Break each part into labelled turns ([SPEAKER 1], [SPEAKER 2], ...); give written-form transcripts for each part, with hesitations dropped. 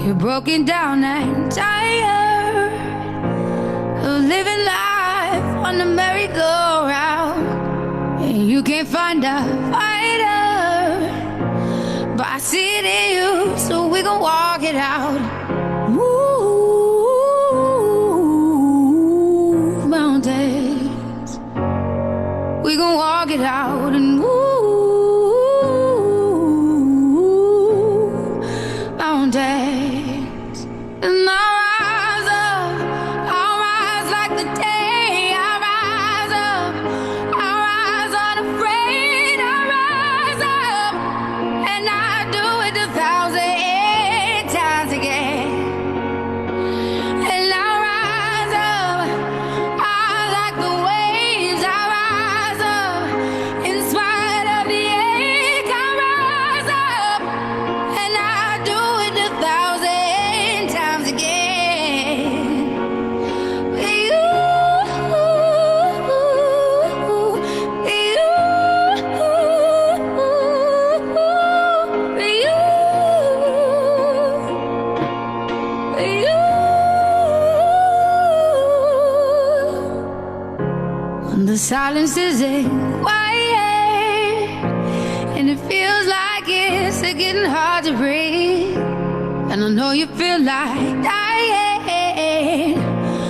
[SPEAKER 1] You're broken down and tired of living life on the merry-go-round, and you can't find a fighter, but I see it in you, so we gon' walk it out. Move mountains, we gon' walk it out and move mountains. And I'll rise like the day. I'll rise unafraid. I'll rise up, and I'll do it 1,000 times again. And I'll rise up, I like the waves. I'll rise up, in spite of the ache. I'll rise up, and I'll do it 1,000 times again. When the silence isn't quiet and it feels like it's getting hard to breathe, and I know you feel like dying,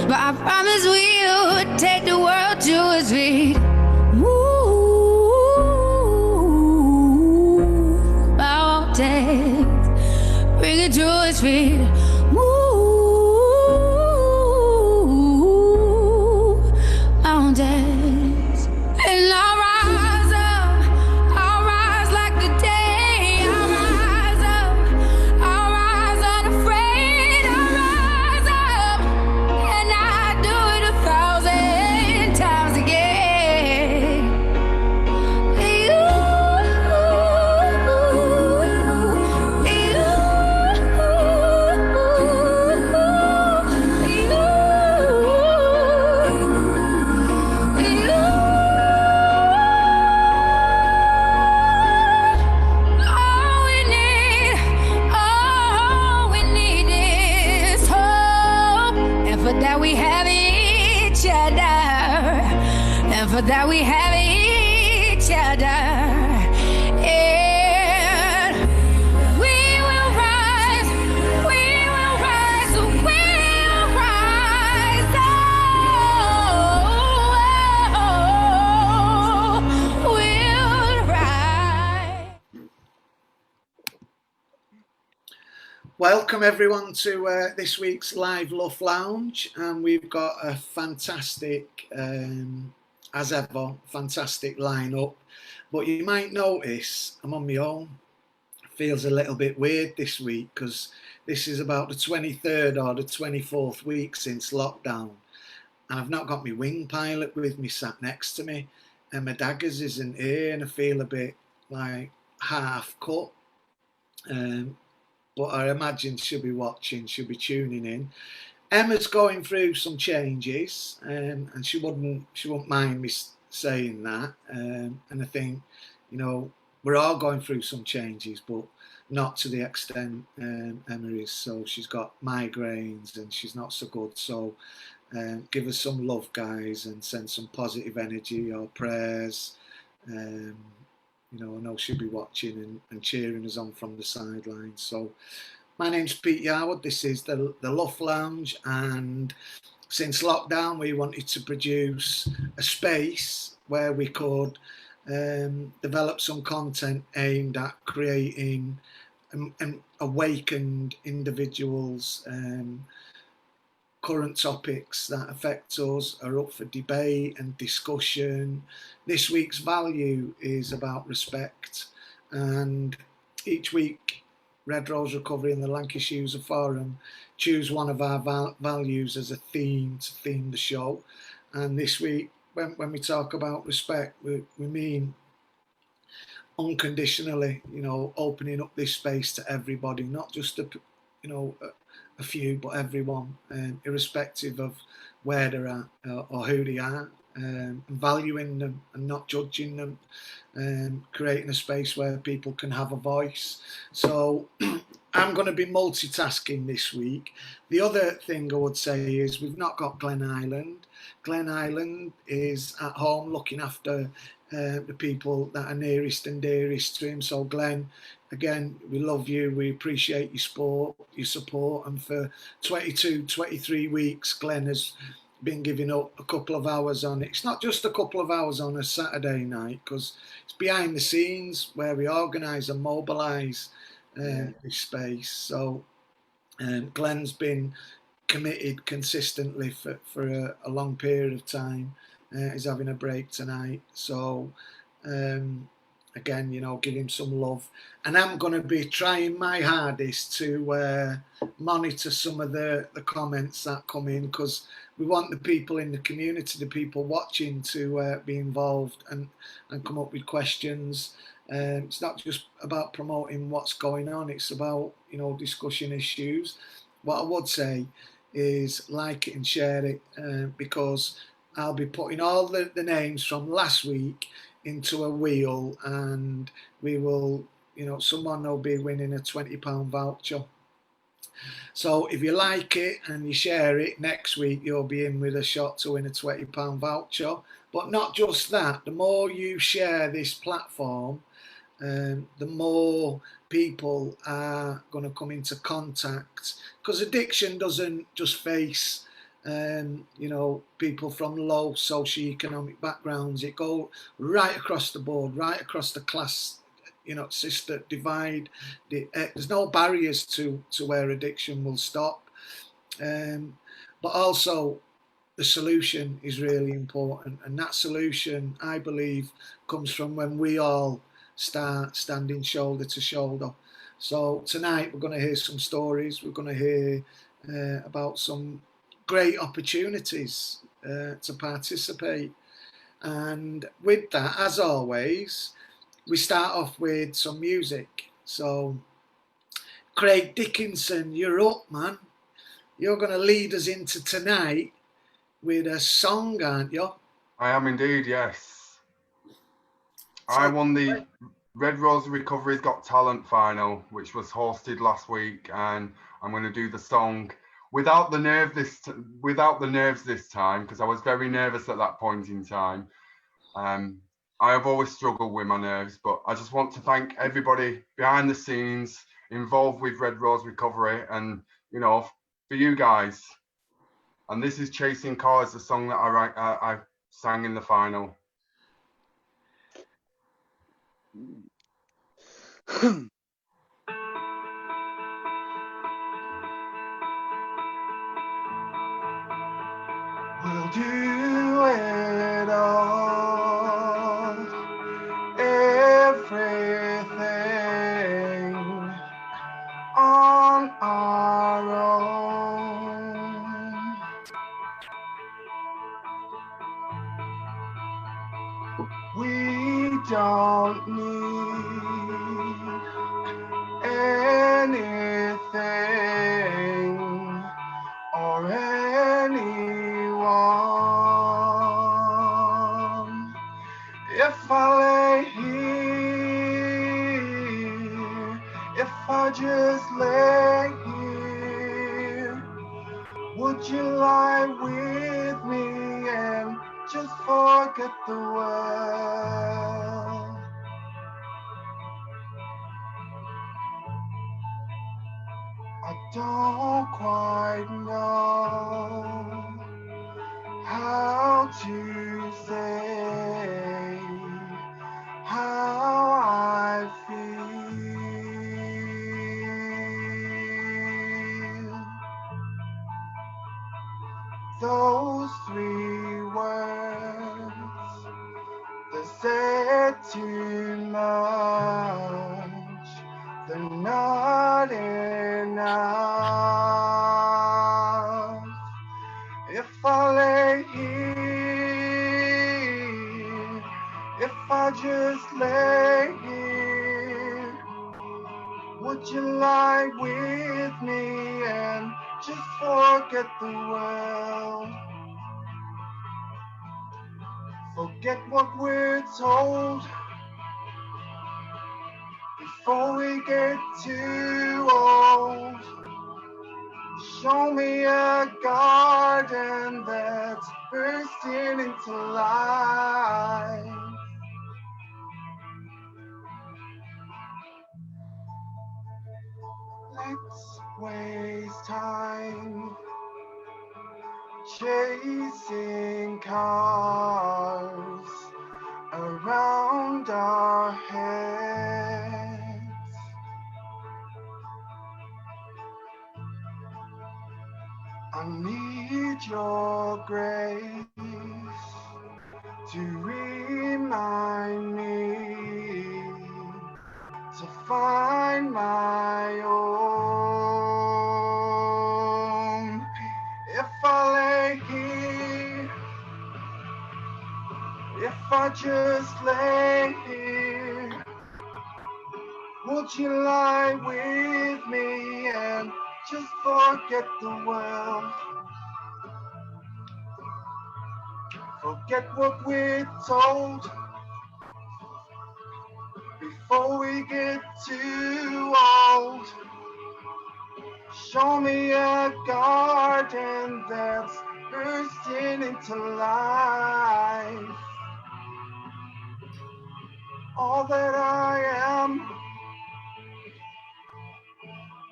[SPEAKER 1] but I promise we'll take the world to its feet. Move mountains, bring it to its feet. Move mountains, and I'll rise up. I'll rise like the day. I'll rise up. I'll rise unafraid. I'll rise up, and I'll do it 1,000 times again. All we need is hope, and for that we have each other, and for that we have each other. And we will rise, we'll rise, we'll rise.
[SPEAKER 2] Welcome everyone to this week's live LUF Lounge, and we've got a fantastic, as ever, fantastic lineup. But you might notice I'm on my own. Feels a little bit weird this week because this is about the 23rd or the 24th week since lockdown, and I've not got my wing pilot with me sat next to me, and my daggers isn't here, and I feel a bit like half cut. But I imagine she'll be watching, she'll be tuning in. Emma's going through some changes, and she won't mind me saying that. And I think, you know, we're all going through some changes, but not to the extent Emma is. So she's got migraines and she's not so good. So give us some love, guys, and send some positive energy or prayers. You know, I know she'll be watching and cheering us on from the sidelines. So my name's Pete Yarwood. This is the LUF Lounge, and since lockdown we wanted to produce a space where we could develop some content aimed at creating awakened individuals. Current topics that affect us are up for debate and discussion. This week's value is about respect, and each week Red Rose Recovery and the Lancashire User Forum choose one of our values as a theme to theme the show. And this week, when we talk about respect, we mean unconditionally, you know, opening up this space to everybody, not just a few, but everyone, irrespective of where they're at or who they are. valuing them and not judging them, creating a space where people can have a voice. So I'm going to be multitasking this week. The other thing I would say is we've not got Glen Island. Glen Island is at home looking after the people that are nearest and dearest to him. So Glen, again, we love you. We appreciate your support. And for 22, 23 weeks, Glen has been giving up a couple of hours on it. It's not just a couple of hours on a Saturday night, because it's behind the scenes where we organise and mobilise this space. So Glenn's been committed consistently for a long period of time. He's having a break tonight. So again, give him some love. And I'm going to be trying my hardest to monitor some of the comments that come in, because we want the people in the community, the people watching, to be involved and come up with questions. It's not just about promoting what's going on, it's about, discussing issues. What I would say is like it and share it, because I'll be putting all the names from last week into a wheel, and we will, someone will be winning a £20 voucher. So if you like it and you share it, next week you'll be in with a shot to win a £20 voucher. But not just that, the more you share this platform, the more people are going to come into contact, because addiction doesn't just face people from low socioeconomic backgrounds. It goes right across the board, right across the class sister divide. There's no barriers to where addiction will stop, but also the solution is really important, and that solution, I believe, comes from when we all start standing shoulder to shoulder. So tonight we're going to hear some stories. We're going to hear about some great opportunities to participate, and with that, as always, we start off with some music. So Craig Dickinson, you're up, man. You're going to lead us into tonight with a song, aren't you?
[SPEAKER 3] I am indeed, yes. I won the Red Rose Recovery's Got Talent final, which was hosted last week, and I'm going to do the song without the nerves this time, because I was very nervous at that point in time. I have always struggled with my nerves, but I just want to thank everybody behind the scenes involved with Red Rose Recovery, and for you guys. And this is Chasing Cars, the song that I sang in the final. We'll do it all, everything on our own. We don't need anything or anyone. If I lay here, if I just lay here, would you lie with me and just forget the world? I don't quite know how to say how I feel. Those 3 words, they said too much, they're not enough. If I lay here, if I just lay here, would you lie with me and just forget the world? Forget what we're told before we get too old. Show me a garden that's bursting into life. Let's waste time chasing cars around our heads. I need your grace to remind me to find my own. If I lay here, if I just lay here, would you lie with me and just forget the world? Forget what we're told before we get too old. Show me a garden that's bursting into life. All that I am,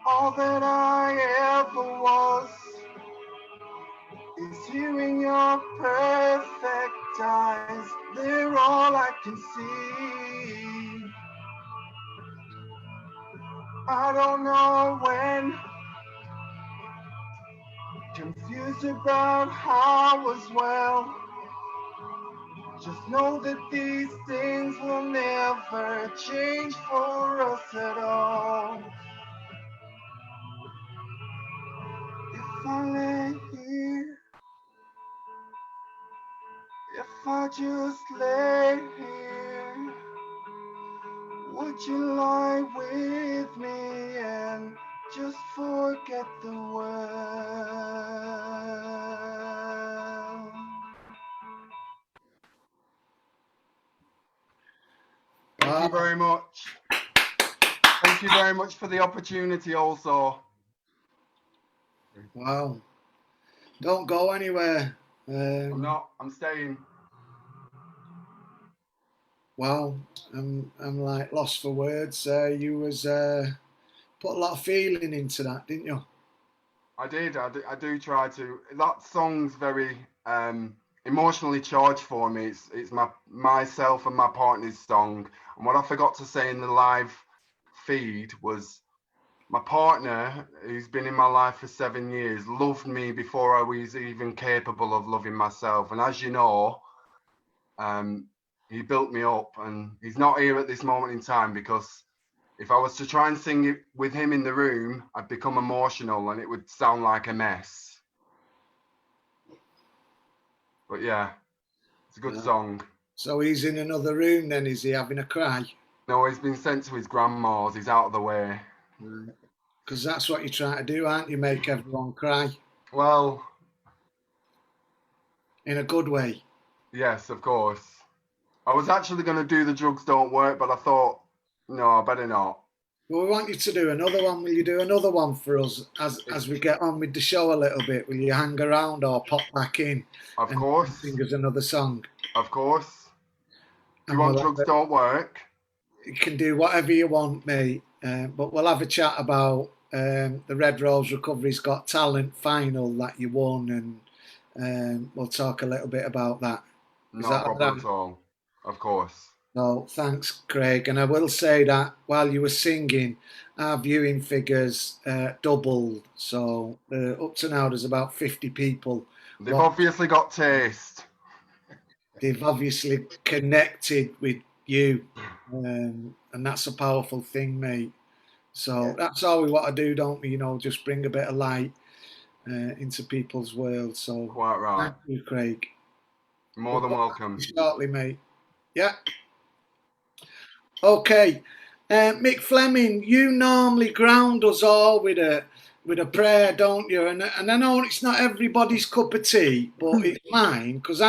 [SPEAKER 3] all that I ever was, is you in your perfect eyes. They're all I can see. I don't know when, confused about how as well. Just know that these things will never change for us at all. If I lay here, if I just lay here, would you lie with me and just forget the world? Thank you very much. Thank you very much for the opportunity also.
[SPEAKER 2] Wow. Don't go anywhere.
[SPEAKER 3] I'm not, I'm staying.
[SPEAKER 2] Wow. I'm like lost for words. You was put a lot of feeling into that, didn't you?
[SPEAKER 3] I do try to. That song's very emotionally charged for me. It's myself and my partner's song. And what I forgot to say in the live feed was my partner, who's been in my life for 7 years, loved me before I was even capable of loving myself. And as you know, he built me up, and he's not here at this moment in time because if I was to try and sing it with him in the room, I'd become emotional and it would sound like a mess. But yeah, it's a good song.
[SPEAKER 2] So he's in another room then, is he having a cry?
[SPEAKER 3] No, he's been sent to his grandma's. He's out of the way.
[SPEAKER 2] Because that's what you try to do, aren't you? Make everyone cry.
[SPEAKER 3] Well,
[SPEAKER 2] in a good way.
[SPEAKER 3] Yes, of course. I was actually going to do The Drugs Don't Work, but I thought, no, I better not.
[SPEAKER 2] Well, we want you to do another one. Will you do another one for us as we get on with the show a little bit? Will you hang around or pop back in?
[SPEAKER 3] Of course.
[SPEAKER 2] Sing us another song.
[SPEAKER 3] Of course. Do you want Drugs Don't Work?
[SPEAKER 2] You can do whatever you want, mate. But we'll have a chat about the Red Rose Recovery's Got Talent final that you won, and we'll talk a little bit about that.
[SPEAKER 3] No problem at all. Of course.
[SPEAKER 2] No, thanks, Craig. And I will say that while you were singing, our viewing figures doubled. So up to now, there's about 50 people.
[SPEAKER 3] They've obviously got taste.
[SPEAKER 2] They've obviously connected with you. And that's a powerful thing, mate. So that's all we want to do, don't we? You know, just bring a bit of light into people's world. So
[SPEAKER 3] quite right.
[SPEAKER 2] Thank you, Craig.
[SPEAKER 3] More than welcome.
[SPEAKER 2] Shortly, mate. Yeah. Okay. Mick Fleming, you normally ground us all with a prayer, don't you? And I know it's not everybody's cup of tea, but it's mine, because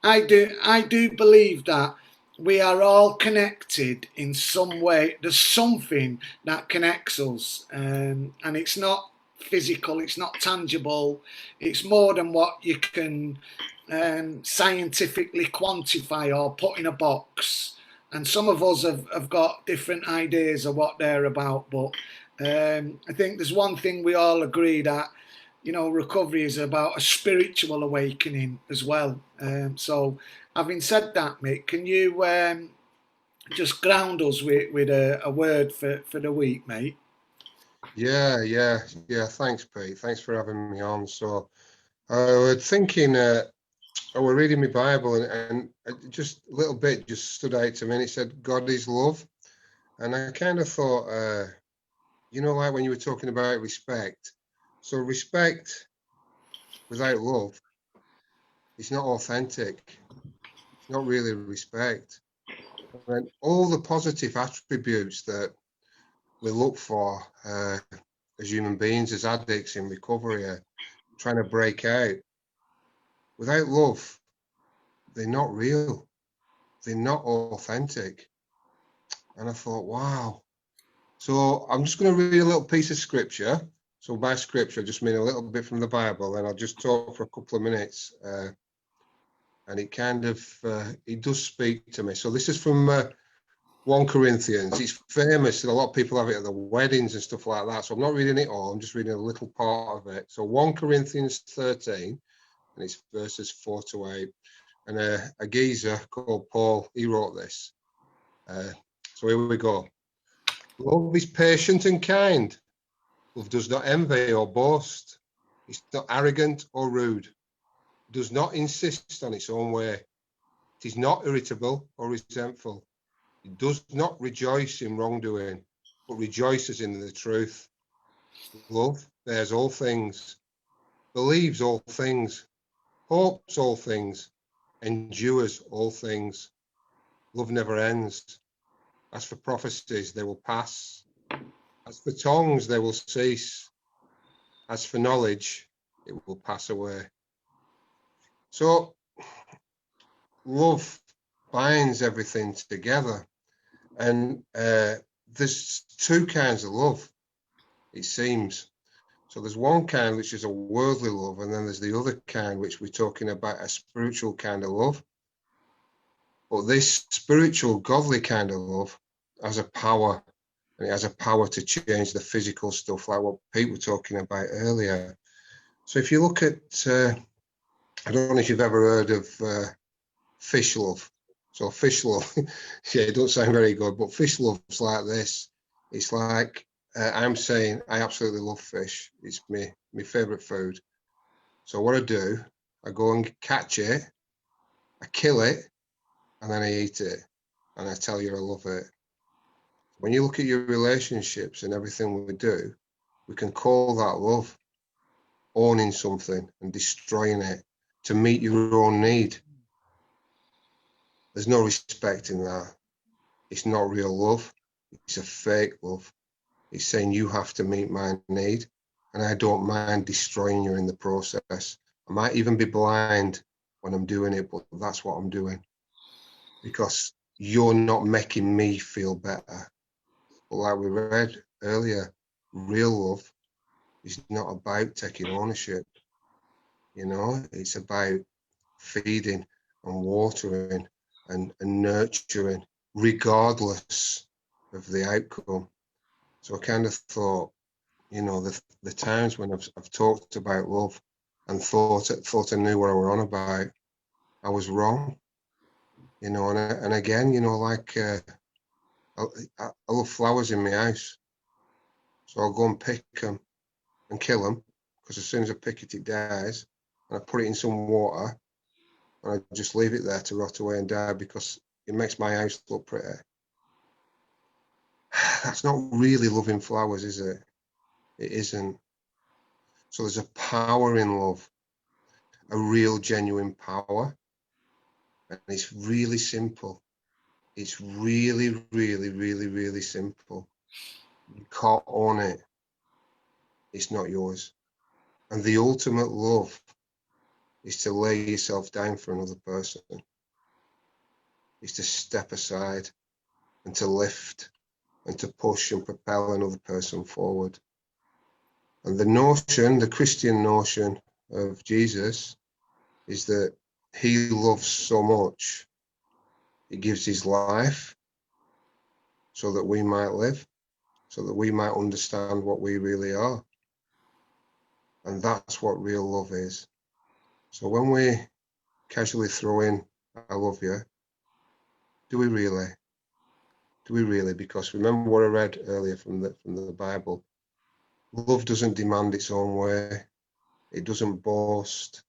[SPEAKER 2] I do believe that we are all connected in some way. There's something that connects us, and it's not physical, it's not tangible, it's more than what you can scientifically quantify or put in a box. And some of us have got different ideas of what they're about, but I think there's one thing we all agree that, you know, recovery is about a spiritual awakening as well. So, having said that, Mick, can you just ground us with a word for the week, mate?
[SPEAKER 4] Yeah. Thanks, Pete. Thanks for having me on. So, I was thinking, I was reading my Bible, and just a little bit just stood out to me, and it said, God is love. And I kind of thought, you know, like when you were talking about respect. So respect without love, it's not authentic. It's not really respect. And all the positive attributes that we look for as human beings, as addicts in recovery, trying to break out, without love, they're not real. They're not authentic. And I thought, wow. So I'm just going to read a little piece of scripture. So by scripture, I just mean a little bit from the Bible, and I'll just talk for a couple of minutes. And it kind of, it does speak to me. So this is from 1 Corinthians. It's famous, and a lot of people have it at the weddings and stuff like that. So I'm not reading it all. I'm just reading a little part of it. So 1 Corinthians 13, and it's verses 4 to 8. And a geezer called Paul, he wrote this. So here we go. Love is patient and kind. Love does not envy or boast. It's not arrogant or rude. It does not insist on its own way. It is not irritable or resentful. It does not rejoice in wrongdoing, but rejoices in the truth. Love bears all things, believes all things, hopes all things, endures all things. Love never ends. As for prophecies, they will pass. As for tongues, they will cease. As for knowledge, it will pass away. So, love binds everything together. And there's two kinds of love, it seems. So there's one kind which is a worldly love, and then there's the other kind which we're talking about, a spiritual kind of love. But this spiritual, godly kind of love has a power, and it has a power to change the physical stuff, like what Pete was talking about earlier. So if you look at, I don't know if you've ever heard of fish love. So fish love, yeah, it don't sound very good, but fish love's like this. It's like, I'm saying I absolutely love fish. It's my favourite food. So what I do, I go and catch it, I kill it, and then I eat it. And I tell you I love it. When you look at your relationships and everything we do, we can call that love, owning something and destroying it to meet your own need. There's no respect in that. It's not real love. It's a fake love. It's saying you have to meet my need, and I don't mind destroying you in the process. I might even be blind when I'm doing it, but that's what I'm doing, because you're not making me feel better. But like we read earlier, real love is not about taking ownership. You know, it's about feeding and watering and nurturing, regardless of the outcome. So I kind of thought, you know, the times when I've talked about love and thought I knew what I were on about, I was wrong. You know, and again, you know, like I love flowers in my house, so I'll go and pick them and kill them, because as soon as I pick it, it dies, and I put it in some water, and I just leave it there to rot away and die because it makes my house look pretty. That's not really loving flowers, is it? It isn't. So there's a power in love, a real, genuine power. And it's really simple. It's really, really, really, really simple. You can't own it. It's not yours. And the ultimate love is to lay yourself down for another person, is to step aside and to lift and to push and propel another person forward. And the notion, the Christian notion of Jesus, is that he loves so much, he gives his life so that we might live, so that we might understand what we really are. And that's what real love is. So when we casually throw in, I love you, do we really? Do we really? Because remember what I read earlier from the Bible. Love doesn't demand its own way. It doesn't boast.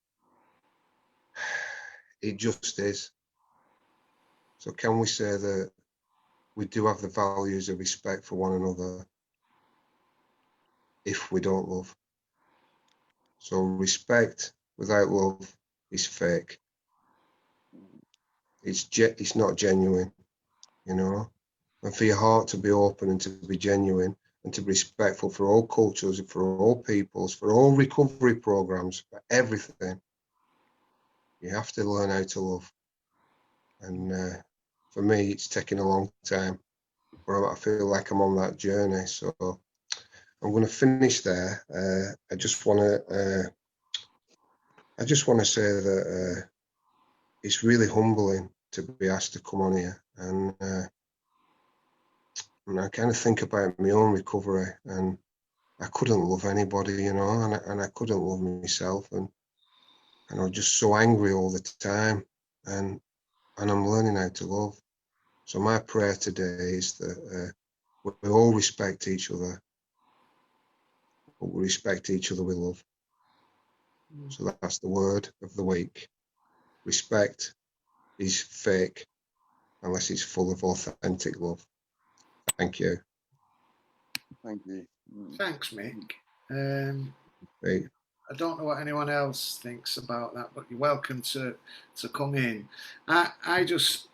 [SPEAKER 4] It just is. So can we say that we do have the values of respect for one another if we don't love? So respect without love is fake. It's not genuine, you know? And for your heart to be open and to be genuine and to be respectful for all cultures, for all peoples, for all recovery programs, for everything, you have to learn how to love. And for me, it's taken a long time, but I feel like I'm on that journey. So I'm going to finish there. I just want to say that it's really humbling to be asked to come on here, and I kind of think about my own recovery, and I couldn't love anybody, you know, and I couldn't love myself, and I was just so angry all the time, and I'm learning how to love. So my prayer today is that we all respect each other, but we respect each other with love. So that's the word of the week. Respect is fake unless it's full of authentic love. Thank you.
[SPEAKER 5] Thank you.
[SPEAKER 2] Thanks, Mick.
[SPEAKER 4] Hey.
[SPEAKER 2] I don't know what anyone else thinks about that, but you're welcome to come in. I just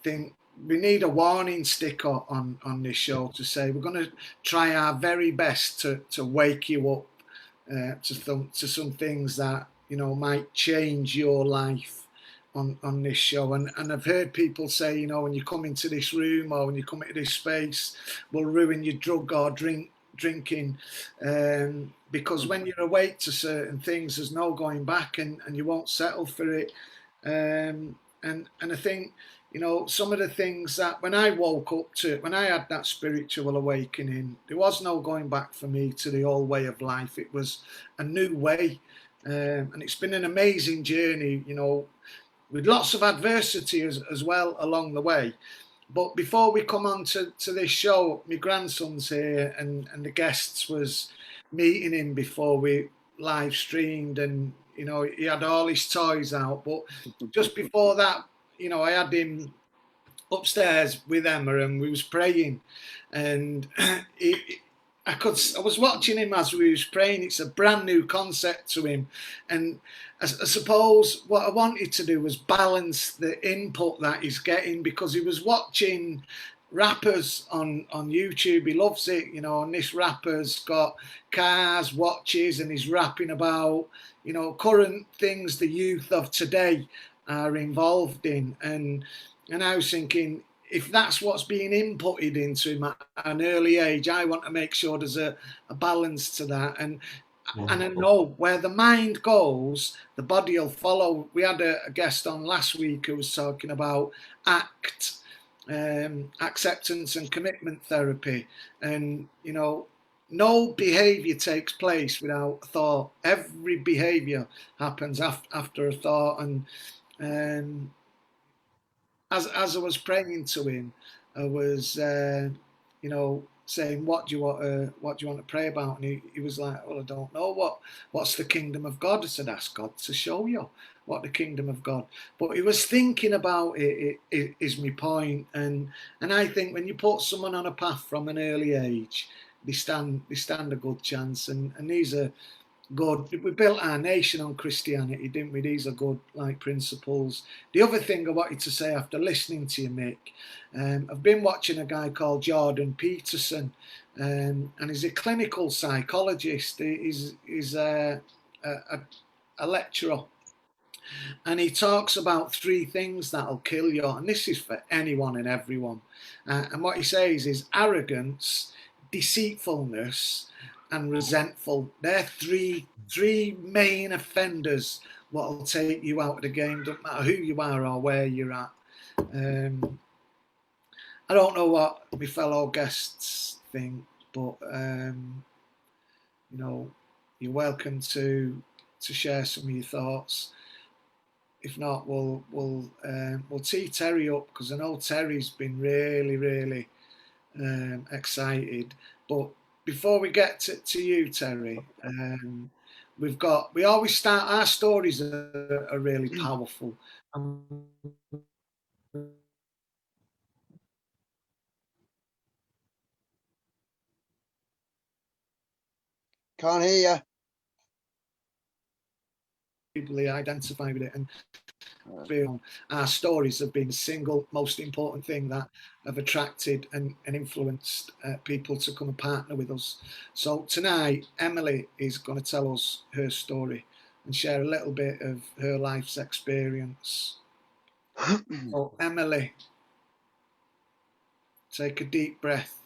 [SPEAKER 2] think we need a warning sticker on this show to say we're going to try our very best to wake you up to some things that, you know, might change your life on this show. And I've heard people say, you know, when you come into this room or when you come into this space, we'll ruin your drug or drinking, because when you're awake to certain things, there's no going back, and you won't settle for it. And I think, you know, some of the things that when I woke up to, when I had that spiritual awakening, there was no going back for me to the old way of life. It was a new way, and it's been an amazing journey, you know, with lots of adversity as well along the way. But before we come on to this show, my grandson's here, and the guests was meeting him before we live streamed, and, you know, he had all his toys out. But just before that, you know, I had him upstairs with Emma, and we was praying, and I was watching him as we was praying. It's a brand new concept to him, and I suppose what I wanted to do was balance the input that he's getting, because he was watching rappers on YouTube. He loves it, you know, and this rapper's got cars, watches, and he's rapping about, you know, current things the youth of today are involved in, and I was thinking, if that's what's being inputted into him at an early age, I want to make sure there's a balance to that. And I know where the mind goes, the body will follow. We had a guest on last week who was talking about ACT, acceptance and commitment therapy. And, you know, no behaviour takes place without a thought. Every behaviour happens after a thought. And as I was praying to him, I was, you know, saying, what do you want to pray about? And he was like, well, I don't know. What's the kingdom of God? I said, ask God to show you what the kingdom of God. But he was thinking about it is my point. And I think when you put someone on a path from an early age, they stand a good chance. And these are good. We built our nation on Christianity, didn't we? These are good, like, principles. The other thing I wanted to say after listening to you, Mick, I've been watching a guy called Jordan Peterson, and he's a clinical psychologist. He's a a lecturer, and he talks about 3 things that'll kill you, and this is for anyone and everyone. And what he says is arrogance, deceitfulness, and resentful. They're three main offenders what'll take you out of the game. Doesn't matter who you are or where you're at. I don't know what my fellow guests think, but you know, you're welcome to share some of your thoughts. If not, we'll tee Terry up, because I know Terry's been really excited. But before we get to you, Terry, we always start, our stories are really powerful.
[SPEAKER 5] Can't hear
[SPEAKER 2] People identify with it, and our stories have been the single most important thing that have attracted and influenced people to come and partner with us. So tonight, Emily is going to tell us her story and share a little bit of her life's experience. So Emily, take a deep breath.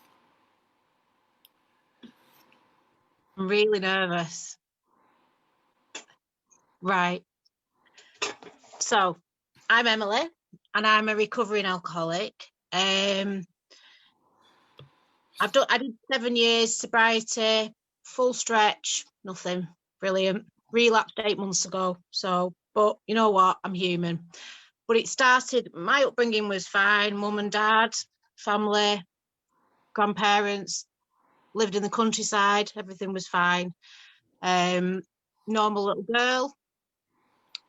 [SPEAKER 6] I'm really nervous. Right. So I'm Emily, and I'm a recovering alcoholic. I did 7 years sobriety, full stretch, nothing brilliant. Relapsed 8 months ago. So, but you know what? I'm human. But it started, my upbringing was fine. Mum and dad, family, grandparents, lived in the countryside. Everything was fine. Normal little girl,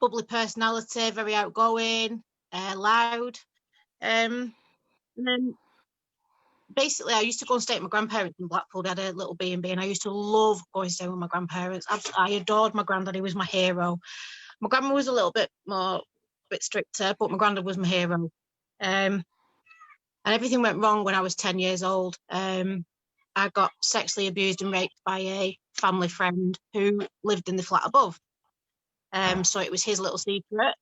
[SPEAKER 6] bubbly personality, very outgoing, loud. And then basically I used to go and stay at my grandparents in Blackpool. They had a little B&B, and I used to love going to stay with my grandparents. I adored my granddad. He was my hero. My grandma was a little bit stricter, but my granddad was my hero. And everything went wrong when I was 10 years old. I got sexually abused and raped by a family friend who lived in the flat above. So it was his little secret.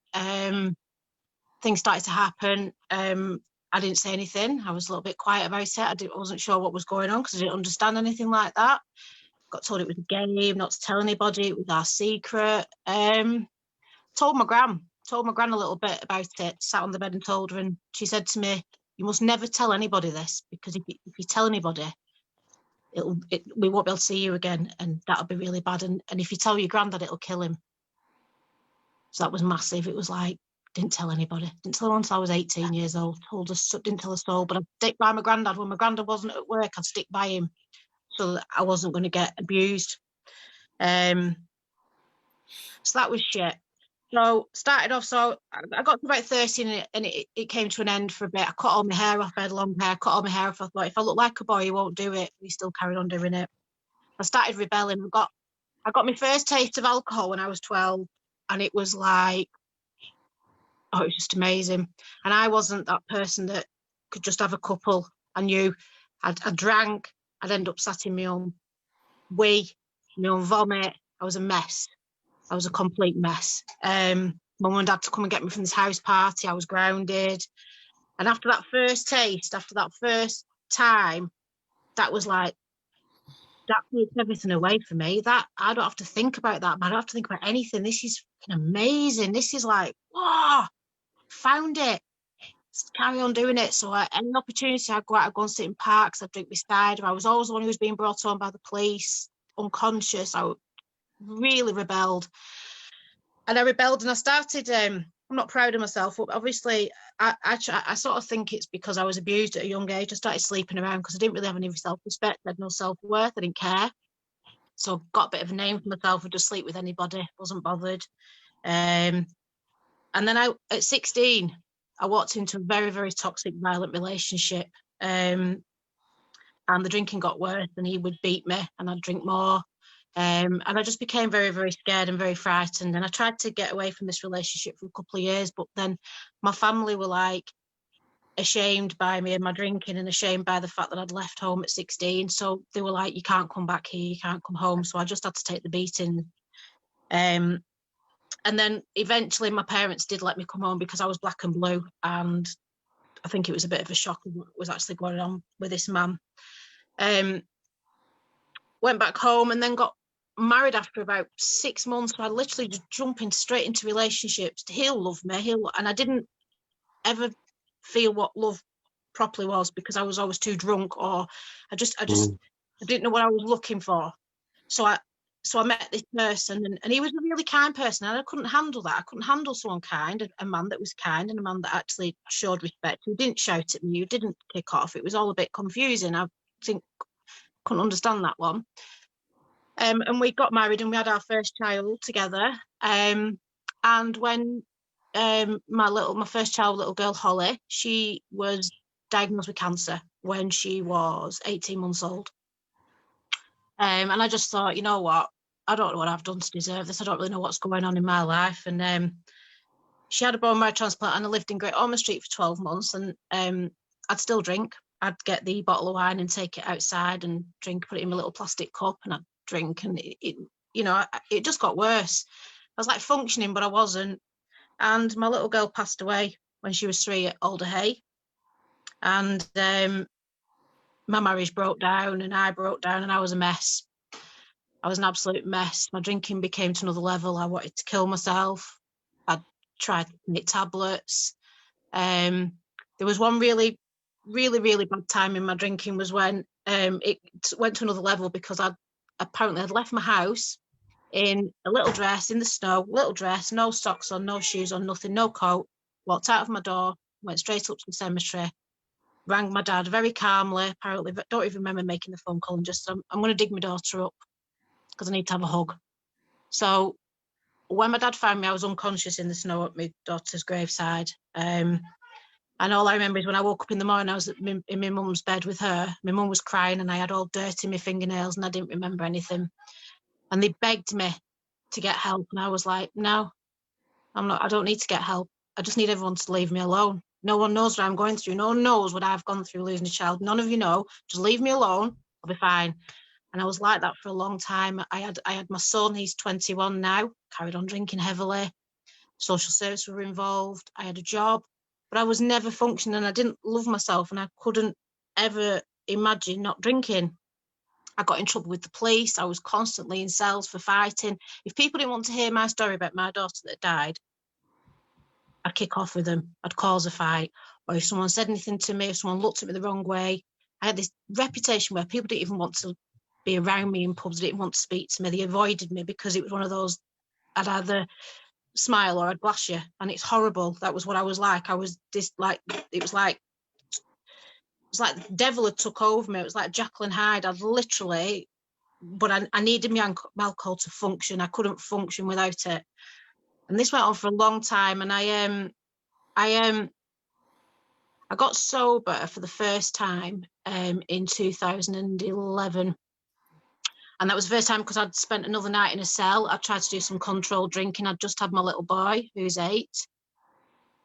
[SPEAKER 6] Things started to happen. I didn't say anything. I was a little bit quiet about it. I wasn't sure what was going on because I didn't understand anything like that. Got told it was a game, not to tell anybody. It was our secret. Told my gran a little bit about it. Sat on the bed and told her, and she said to me, "You must never tell anybody this, because if you tell anybody, we won't be able to see you again, and that'll be really bad. And if you tell your granddad, it'll kill him." So that was massive. It was like, didn't tell anybody. Didn't tell her until I was 18 years old. Told her, didn't tell a soul. But I'd stick by my granddad. When my granddad wasn't at work, I'd stick by him so that I wasn't going to get abused. So that was shit. So started off, so I got to about 13 and it came to an end for a bit. I cut all my hair off. I had long hair, cut all my hair off. I thought, if I look like a boy, he won't do it. He still carried on doing it. I started rebelling. I got my first taste of alcohol when I was 12, and it was like, oh, it was just amazing. And I wasn't that person that could just have a couple. I knew I drank, I'd end up sat in my own wee, my own vomit. I was a mess. I was a complete mess. Mum and dad to come and get me from this house party. I was grounded. And after that first taste, after that first time, that was like, that takes everything away from me. That I don't have to think about that. I don't have to think about anything. This is amazing. This is like, wow, found it. Just carry on doing it. So any opportunity, I'd go out, I'd go and sit in parks, I'd drink my cider. I was always the one who was being brought on by the police, unconscious. I really rebelled. And I rebelled, and I started, I'm not proud of myself, but obviously I sort of think it's because I was abused at a young age. I started sleeping around because I didn't really have any self-respect. I had no self-worth. I didn't care. So got a bit of a name for myself. I'd just sleep with anybody. Wasn't bothered. And then at 16, I walked into a very, very toxic, violent relationship. And the drinking got worse, and he would beat me and I'd drink more. And I just became very, very scared and very frightened. And I tried to get away from this relationship for a couple of years, but then my family were like ashamed by me and my drinking, and ashamed by the fact that I'd left home at 16. So they were like, you can't come back here, you can't come home. So I just had to take the beating. And then eventually my parents did let me come home because I was black and blue, and I think it was a bit of a shock of what was actually going on with this man. Went back home and then got married after about 6 months. So I literally just jumping straight into relationships. He'll love me, and I didn't ever feel what love properly was because I was always too drunk, or I didn't know what I was looking for. So I met this person, and he was a really kind person, and I couldn't handle that. I couldn't handle someone kind, a man that was kind, and a man that actually showed respect, who didn't shout at me, who didn't kick off. It was all a bit confusing. I think couldn't understand that one. And we got married and we had our first child together. And when my first child, little girl Holly, she was diagnosed with cancer when she was 18 months old. And I just thought, you know what? I don't know what I've done to deserve this. I don't really know what's going on in my life. And she had a bone marrow transplant, and I lived in Great Ormond Street for 12 months. And I'd still drink. I'd get the bottle of wine and take it outside and drink, put it in my little plastic cup, and I'd drink. And it just got worse. I was like functioning, but I wasn't. And my little girl passed away when she was 3 at Alder Hay. And my marriage broke down, and I broke down, and I was a mess. I was an absolute mess. My drinking became to another level. I wanted to kill myself. I tried to take tablets. There was one really bad time in my drinking was when it went to another level because I'd left my house in a little dress in the snow, little dress, no socks on, no shoes on, nothing, no coat, walked out of my door, went straight up to the cemetery, rang my dad very calmly, apparently, but don't even remember making the phone call, and just, I'm going to dig my daughter up because I need to have a hug. So when my dad found me, I was unconscious in the snow at my daughter's graveside. And all I remember is when I woke up in the morning, I was in my mum's bed with her. My mum was crying and I had all dirt in my fingernails and I didn't remember anything. And they begged me to get help. And I was like, no, I don't need to get help. I just need everyone to leave me alone. No one knows what I'm going through. No one knows what I've gone through losing a child. None of you know. Just leave me alone. I'll be fine. And I was like that for a long time. I had my son, he's 21 now, carried on drinking heavily. Social service were involved. I had a job, but I was never functioning. I didn't love myself and I couldn't ever imagine not drinking. I got in trouble with the police. I was constantly in cells for fighting. If people didn't want to hear my story about my daughter that died, I'd kick off with them. I'd cause a fight. Or if someone said anything to me, if someone looked at me the wrong way, I had this reputation where people didn't even want to be around me in pubs, didn't want to speak to me. They avoided me because it was one of those, I'd either smile or I'd blast you, and it's horrible. That was what I was like. I was this like, it was like the devil had took over me. It was like Jekyll and Hyde. I'd literally, but I needed my alcohol to function. I couldn't function without it. And this went on for a long time. And I got sober for the first time in 2011. And that was the first time because I'd spent another night in a cell. I tried to do some controlled drinking. I'd just had my little boy, who's 8.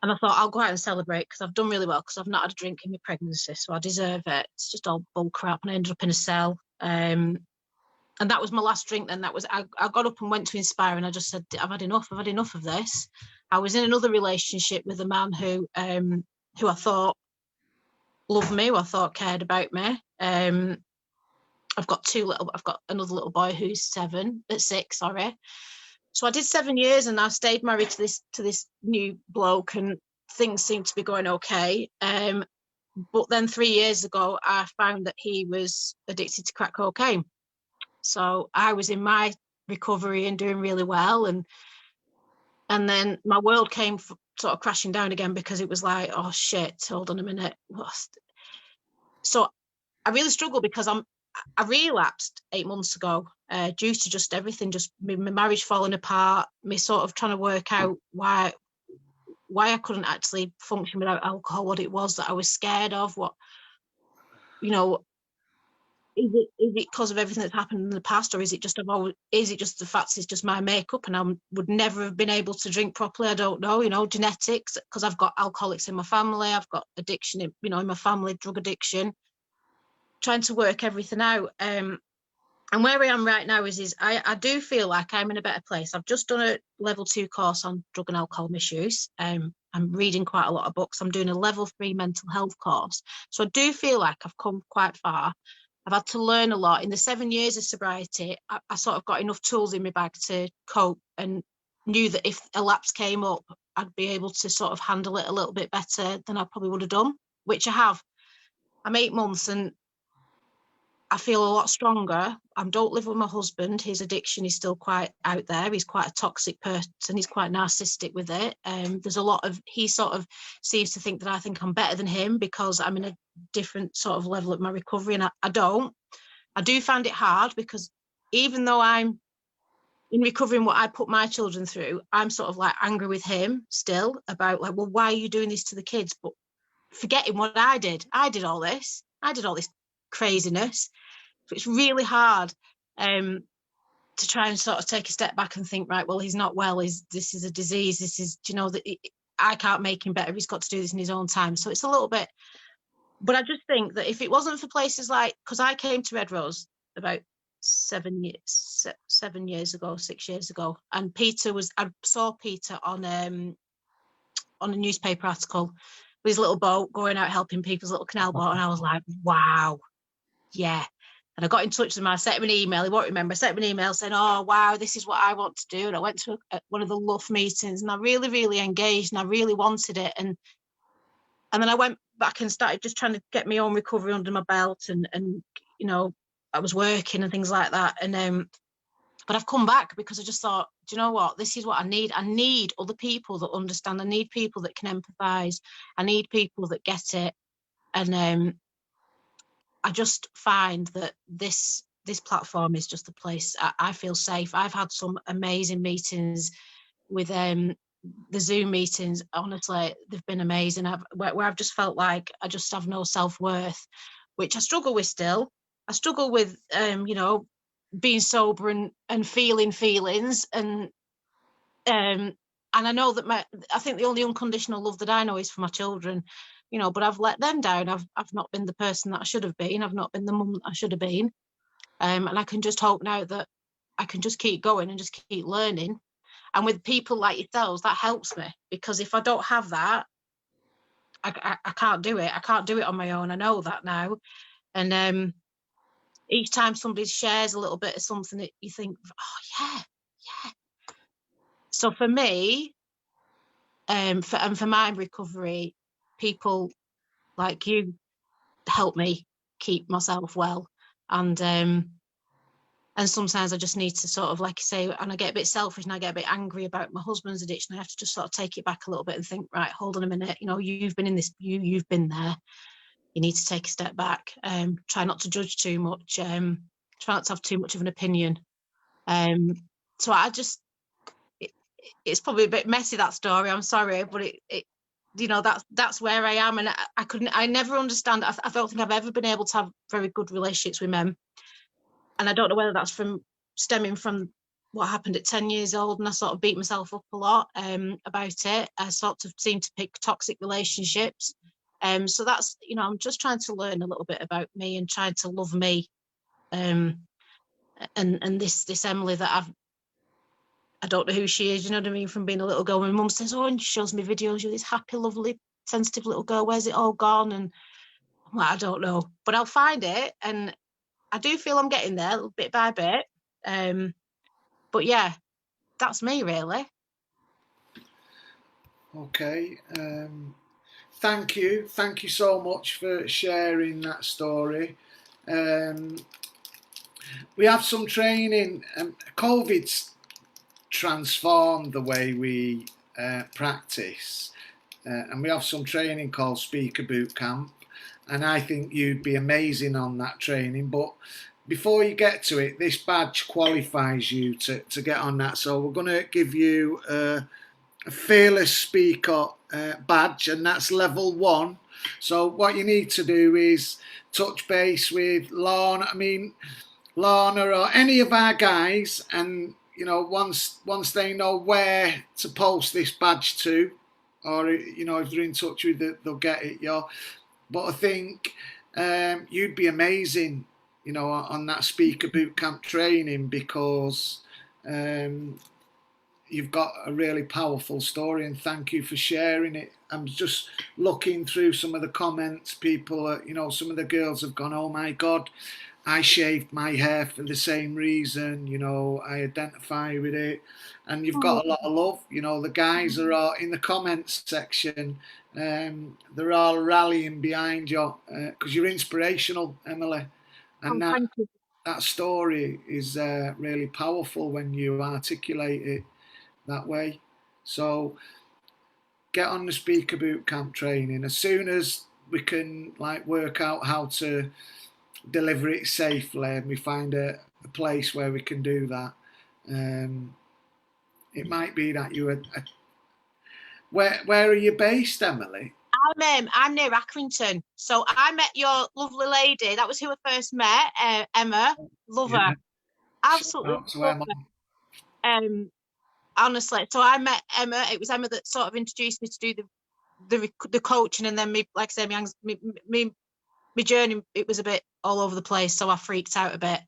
[SPEAKER 6] And I thought, I'll go out and celebrate because I've done really well because I've not had a drink in my pregnancy, so I deserve it. It's just all bull crap. And I ended up in a cell. And that was my last drink then. That was, I got up and went to Inspire and I just said, I've had enough of this. I was in another relationship with a man who I thought loved me, who I thought cared about me. I've got another little boy who's 6, sorry. So I did 7 years and I stayed married to this new bloke and things seemed to be going okay. But then 3 years ago, I found that he was addicted to crack cocaine. So I was in my recovery and doing really well. And then my world came sort of crashing down again because it was like, oh shit, hold on a minute. So I really struggled because I relapsed 8 months ago due to just everything, just my marriage falling apart, me sort of trying to work out why I couldn't actually function without alcohol, what it was that I was scared of, what, you know, is it because of everything that's happened in the past, or is it just the fact it's just my makeup and I would never have been able to drink properly? I don't know, you know, genetics, because I've got alcoholics in my family, I've got addiction, in my family, drug addiction. Trying to work everything out. And And where I am right now is I do feel like I'm in a better place. I've just done a level 2 course on drug and alcohol misuse. I'm reading quite a lot of books. I'm doing a level 3 mental health course. So I do feel like I've come quite far. I've had to learn a lot. In the 7 years of sobriety, I sort of got enough tools in my bag to cope, and knew that if a lapse came up, I'd be able to sort of handle it a little bit better than I probably would have done, which I have. I'm 8 months and I feel a lot stronger. I don't live with my husband. His addiction is still quite out there. He's quite a toxic person. He's quite narcissistic with it. There's a lot of, he sort of seems to think that I think I'm better than him because I'm in a different sort of level of my recovery, and I don't. I do find it hard because even though I'm in recovering what I put my children through, I'm sort of like angry with him still about like, well, why are you doing this to the kids? But forgetting what I did. I did all this craziness. So it's really hard to try and sort of take a step back and think, right, well, he's not well. This is a disease. This is, you know, that I can't make him better. He's got to do this in his own time. So it's a little bit, but I just think that if it wasn't for places like, because I came to Red Rose about 6 years ago, and I saw Peter on a newspaper article with his little boat going out helping people's little canal boat, and I was like, wow, yeah. And I got in touch with him. I sent him an email. He won't remember. I sent him an email saying, oh, wow, this is what I want to do. And I went to one of the LUF meetings, and I really, really engaged, and I really wanted it. And then I went back and started just trying to get my own recovery under my belt. And you know, I was working and things like that. And but I've come back because I just thought, do you know what? This is what I need. I need other people that understand. I need people that can empathise. I need people that get it. And I just find that this platform is just a place I feel safe. I've had some amazing meetings with the Zoom meetings. Honestly, they've been amazing. Where I've just felt like I just have no self-worth, which I struggle with still. I struggle with, you know, being sober and feeling feelings. And I know that I think the only unconditional love that I know is for my children, you know, but I've let them down. I've not been the person that I should have been. I've not been the mum that I should have been. And I can just hope now that I can just keep going and just keep learning. And with people like yourselves, that helps me, because if I don't have that, I can't do it. I can't do it on my own. I know that now. And each time somebody shares a little bit of something that you think, oh, yeah. So for me, for my recovery, people like you help me keep myself well. And sometimes I just need to sort of, like you say, and I get a bit selfish and I get a bit angry about my husband's addiction. I have to just sort of take it back a little bit and think, right, hold on a minute, you know, you've been in this, you've been there. You need to take a step back. Try not to judge too much. Try not to have too much of an opinion. So I just, it's probably a bit messy, that story, I'm sorry, but it you know, that's where I am. And I never understand. I don't think I've ever been able to have very good relationships with men. And I don't know whether that's stemming from what happened at 10 years old, and I sort of beat myself up a lot about it. I sort of seem to pick toxic relationships. So that's, you know, I'm just trying to learn a little bit about me and trying to love me. And this Emily that I don't know who she is, you know what I mean, from being a little girl. My mum says, oh, and she shows me videos, you're this happy, lovely, sensitive little girl, where's it all gone? And I'm like, I don't know, but I'll find it. And I do feel I'm getting there bit by bit. But yeah, that's me really.
[SPEAKER 2] Okay. Thank you so much for sharing that story. We have some training. COVID's transformed the way we practice, and we have some training called Speaker Boot Camp, and I think you'd be amazing on that training. But before you get to it, this badge qualifies you to get on that. So we're going to give you a Fearless Speaker badge, and that's level 1. So what you need to do is touch base with Lorna or any of our guys, and you know, once they know where to post this badge to, or you know, if they're in touch with it, they'll get it. Yeah, but I think you'd be amazing you know, on that speaker bootcamp training, because you've got a really powerful story, and thank you for sharing it. I'm just looking through some of the comments. People, you know, some of the girls have gone, "Oh my God, I shaved my hair for the same reason, you know, I identify with it." And you've got a lot of love. You know, the guys are all in the comments section. They're all rallying behind you because you're inspirational, Emily. And
[SPEAKER 6] Thank you.
[SPEAKER 2] that story is really powerful when you articulate it that way. So get on the speaker bootcamp training as soon as we can, like, work out how to deliver it safely, and we find a place where we can do that. It might be that you are. Where are you based, Emily?
[SPEAKER 6] I'm near Accrington, so I met your lovely lady. That was who I first met, Emma. Love her, absolutely love her. Honestly, so I met Emma. It was Emma that sort of introduced me to do the coaching, and then me, like I said, my journey, it was a bit all over the place, so I freaked out a bit.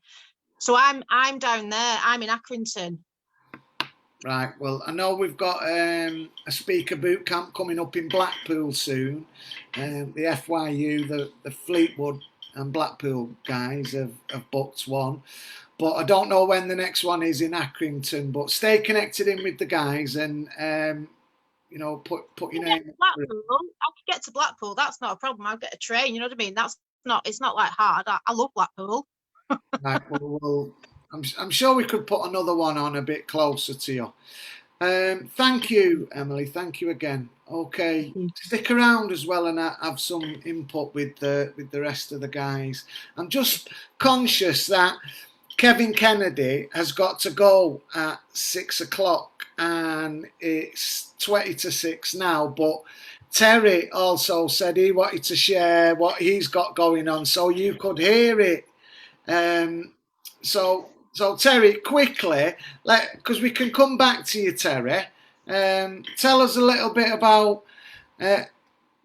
[SPEAKER 6] So I'm down there. I'm in Accrington.
[SPEAKER 2] Right. Well, I know we've got a speaker boot camp coming up in Blackpool soon. The FYU, the Fleetwood and Blackpool guys have booked one, but I don't know when the next one is in Accrington. But stay connected in with the guys, and you know, put your name.
[SPEAKER 6] Blackpool, I could get to Blackpool. That's not a problem. I'll get a train. You know what I mean? It's not like hard. I love Blackpool.
[SPEAKER 2] Right. Well, I'm sure we could put another one on a bit closer to you. Thank you, Emily. Thank you again. Okay, stick around as well and have some input with the rest of the guys. I'm just conscious that Kevin Kennedy has got to go at 6 o'clock, and it's 20 to 6 now. But Terry also said he wanted to share what he's got going on, so you could hear it. So Terry, quickly, because we can come back to you, Terry. Tell us a little bit about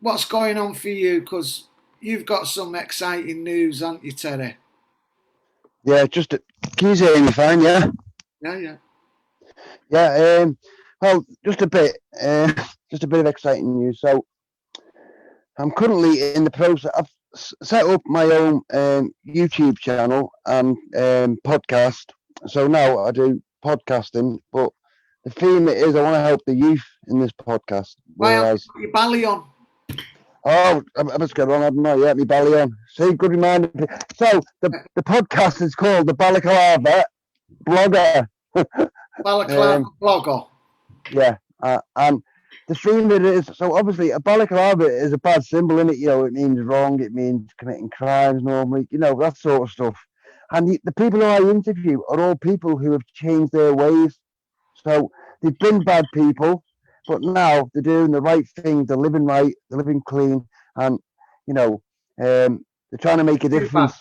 [SPEAKER 2] what's going on for you, because you've got some exciting news, haven't you, Terry?
[SPEAKER 5] Yeah, can you hear me fine? Yeah.
[SPEAKER 2] Yeah.
[SPEAKER 5] Yeah. Well, just a bit of exciting news. So, I'm currently in the process. I've set up my own YouTube channel and podcast. So now I do podcasting, but the theme is I want to help the youth in this podcast.
[SPEAKER 2] Why haven't you got your belly on?
[SPEAKER 5] Oh, I must get on, haven't I? Yeah, my belly on. See, good reminder. So the podcast is called the Balaclava Blogger.
[SPEAKER 2] Balaclava Blogger.
[SPEAKER 5] Yeah, and the theme of it is, so obviously a balaclava is a bad symbol, isn't it? You know, it means wrong, it means committing crimes normally, you know, that sort of stuff. And the people who I interview are all people who have changed their ways. So they've been bad people, but now they're doing the right thing, they're living right, they're living clean, and, you know, they're trying to make a difference.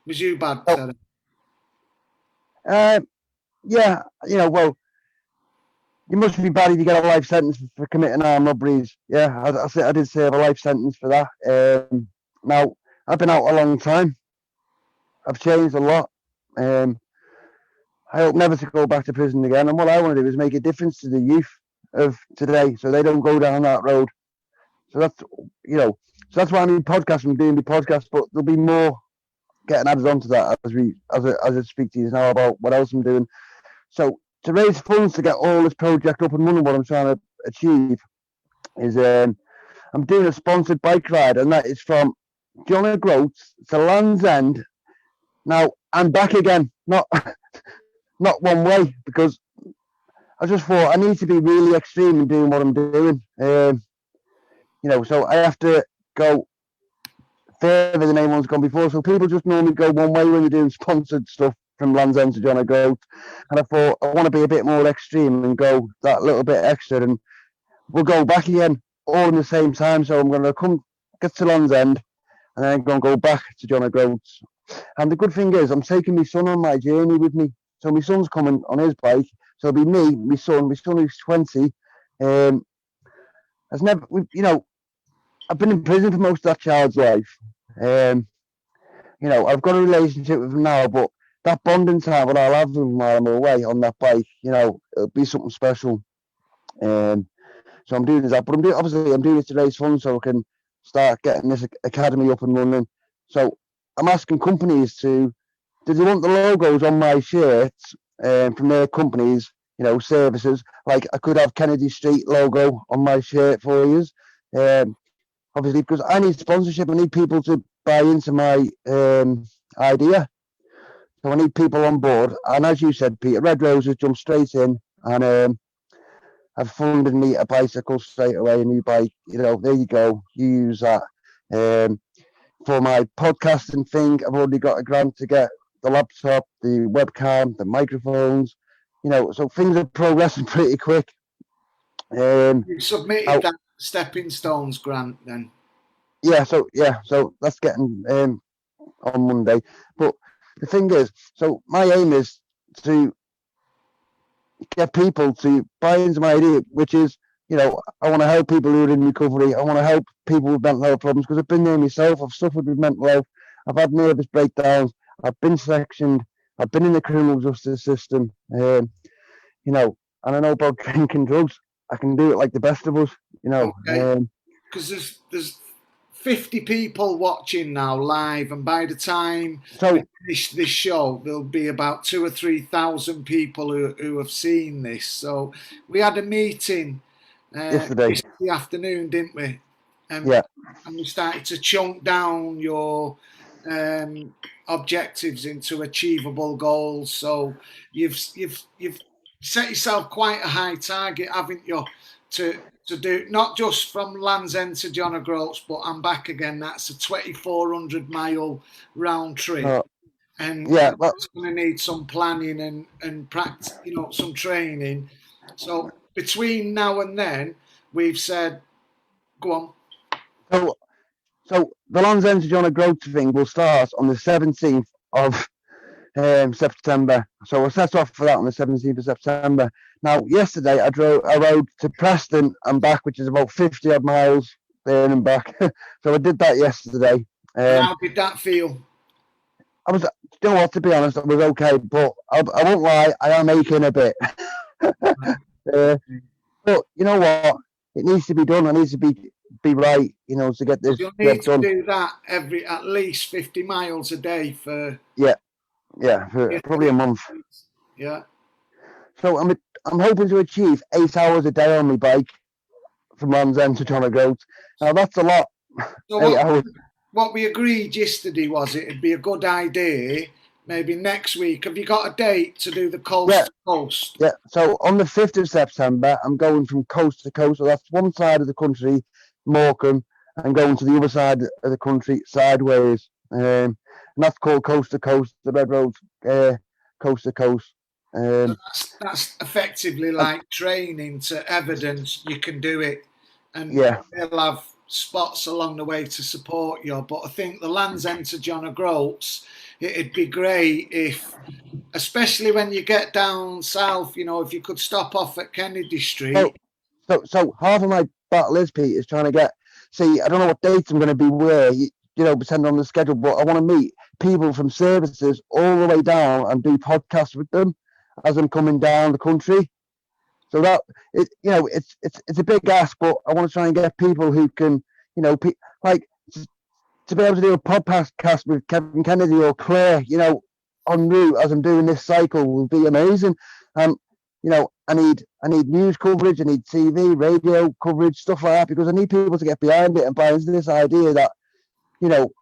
[SPEAKER 2] Was you bad, Terry?
[SPEAKER 5] Yeah, you know, well, you must be bad if you get a life sentence for committing armed robberies. Yeah, I did serve a life sentence for that. Now, I've been out a long time. I've changed a lot. I hope never to go back to prison again. And what I want to do is make a difference to the youth of today, so they don't go down that road. So that's, you know, so that's why I'm doing the podcast. But there'll be more getting added onto that as I speak to you now about what else I'm doing. So to raise funds to get all this project up and running, what I'm trying to achieve is I'm doing a sponsored bike ride, and that is from John O'Groats to Land's End. Now I'm back again, not one way, because I just thought I need to be really extreme in doing what I'm doing. You know, so I have to go further than anyone's gone before. So people just normally go one way when they're doing sponsored stuff from Land's End to John O'Groats. And I thought I want to be a bit more extreme and go that little bit extra, and we'll go back again all in the same time. So I'm going to get to Land's End, and then I'm going to go back to John O'Groats. And the good thing is I'm taking my son on my journey with me. So my son's coming on his bike. So it'll be me, my son who's 20. Has never, you know, I've been in prison for most of that child's life. you know, I've got a relationship with them now, but that bonding time that I'll have with them while I'm away on that bike, you know, it'll be something special. So I'm doing that, but I'm doing it to raise funds so I can start getting this academy up and running. So I'm asking companies do they want the logos on my shirts from their companies, you know, services? Like I could have Kennedy Street logo on my shirt for you. Obviously, because I need sponsorship, I need people to buy into my idea. So I need people on board. And as you said, Peter, Red Roses jumped straight in and have funded me a bicycle straight away, a new bike. You know, there you go. You use that. For my podcasting thing, I've already got a grant to get the laptop, the webcam, the microphones. You know, so things are progressing pretty quick.
[SPEAKER 2] You submitted that Stepping Stones grant then?
[SPEAKER 5] Yeah, so that's getting on Monday. But the thing is, so my aim is to get people to buy into my idea, which is, you know, I want to help people who are in recovery. I want to help people with mental health problems because I've been there myself. I've suffered with mental health. I've had nervous breakdowns. I've been sectioned. I've been in the criminal justice system. You know, and I know about drinking drugs. I can do it like the best of us. You know,
[SPEAKER 2] because there's 50 people watching now live, and by the time we finish this show, there'll be about 2,000 or 3,000 people who have seen this. So we had a meeting yesterday afternoon, didn't we?
[SPEAKER 5] Yeah.
[SPEAKER 2] And we started to chunk down your objectives into achievable goals. So you've set yourself quite a high target, haven't you? To do not just from Land's End to John O'Groats, but I'm back again. That's a 2,400-mile round trip, and that's going to need some planning and practice, you know, some training. So between now and then, we've said, go on.
[SPEAKER 5] So the Land's End to John O'Groats thing will start on the 17th of September. So we'll set off for that on the 17th of September. Now, yesterday I rode to Preston and back, which is about 50 odd miles there and back. So I did that yesterday.
[SPEAKER 2] How did that feel?
[SPEAKER 5] I was, you know what, to be honest, I was okay, but I won't lie, I am aching a bit. But you know what? It needs to be done. It needs to be right, you know, to get this
[SPEAKER 2] You'll need
[SPEAKER 5] job done.
[SPEAKER 2] to do that at least 50 miles a day for
[SPEAKER 5] for probably a month.
[SPEAKER 2] Yeah.
[SPEAKER 5] So I'm hoping to achieve 8 hours a day on my bike from Land's End to John O'Groats. Now that's a lot.
[SPEAKER 2] So
[SPEAKER 5] 8 hours.
[SPEAKER 2] What we agreed yesterday was it'd be a good idea. Maybe next week. Have you got a date to do the coast to coast?
[SPEAKER 5] Yeah. So on the 5th of September, I'm going from coast to coast. So that's one side of the country, Morecambe, and going to the other side of the country, sideways. And that's called Coast to Coast, the Red Road Coast to Coast.
[SPEAKER 2] So that's effectively like training to evidence you can do it. And they'll have spots along the way to support you. But I think the Land's End to John O'Groats, it'd be great if, especially when you get down south, you know, if you could stop off at Kennedy Street.
[SPEAKER 5] So half of my battle is, Pete, is trying to get, see, I don't know what dates I'm going to be where, you know, depending on the schedule, but I want to meet people from services all the way down and do podcasts with them as I'm coming down the country. So that, you know, it's a big ask, but I want to try and get people who can, you know, like to be able to do a podcast with Kevin Kennedy or Claire, you know, en route as I'm doing this cycle will be amazing. You know, I need news coverage, I need TV, radio coverage, stuff like that, because I need people to get behind it and buy into this idea that, you know,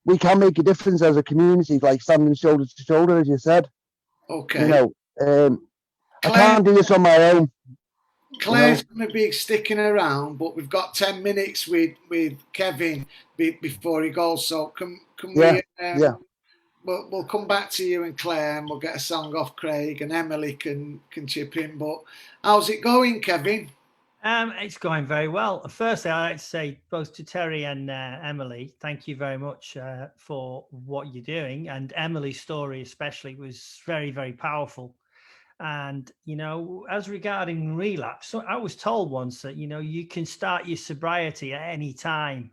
[SPEAKER 5] we can make a difference as a community, like standing shoulder to shoulder, as you said.
[SPEAKER 2] Okay.
[SPEAKER 5] You know, I can't do this on my own.
[SPEAKER 2] Claire's going to be sticking around, but we've got 10 minutes with Kevin before he goes. So can we? We'll come back to you and Claire, and we'll get a song off Craig, and Emily can chip in. But how's it going, Kevin?
[SPEAKER 7] It's going very well. Firstly, I'd like to say both to Terry and Emily, thank you very much for what you're doing. And Emily's story especially was very, very powerful. And, you know, as regarding relapse, so I was told once that, you know, you can start your sobriety at any time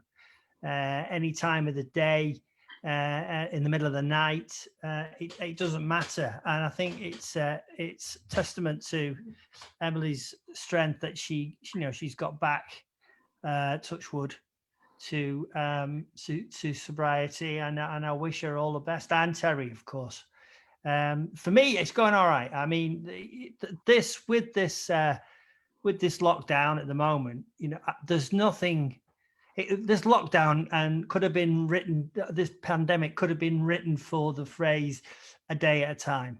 [SPEAKER 7] of the day. in the middle of the night. It doesn't matter, and I think it's testament to Emily's strength that she's got back, touch wood, to sobriety, and I wish her all the best, and Terry, of course. For me, it's going all right. I mean, with this lockdown at the moment, there's nothing. This lockdown and could have been written. This pandemic could have been written for the phrase "a day at a time,"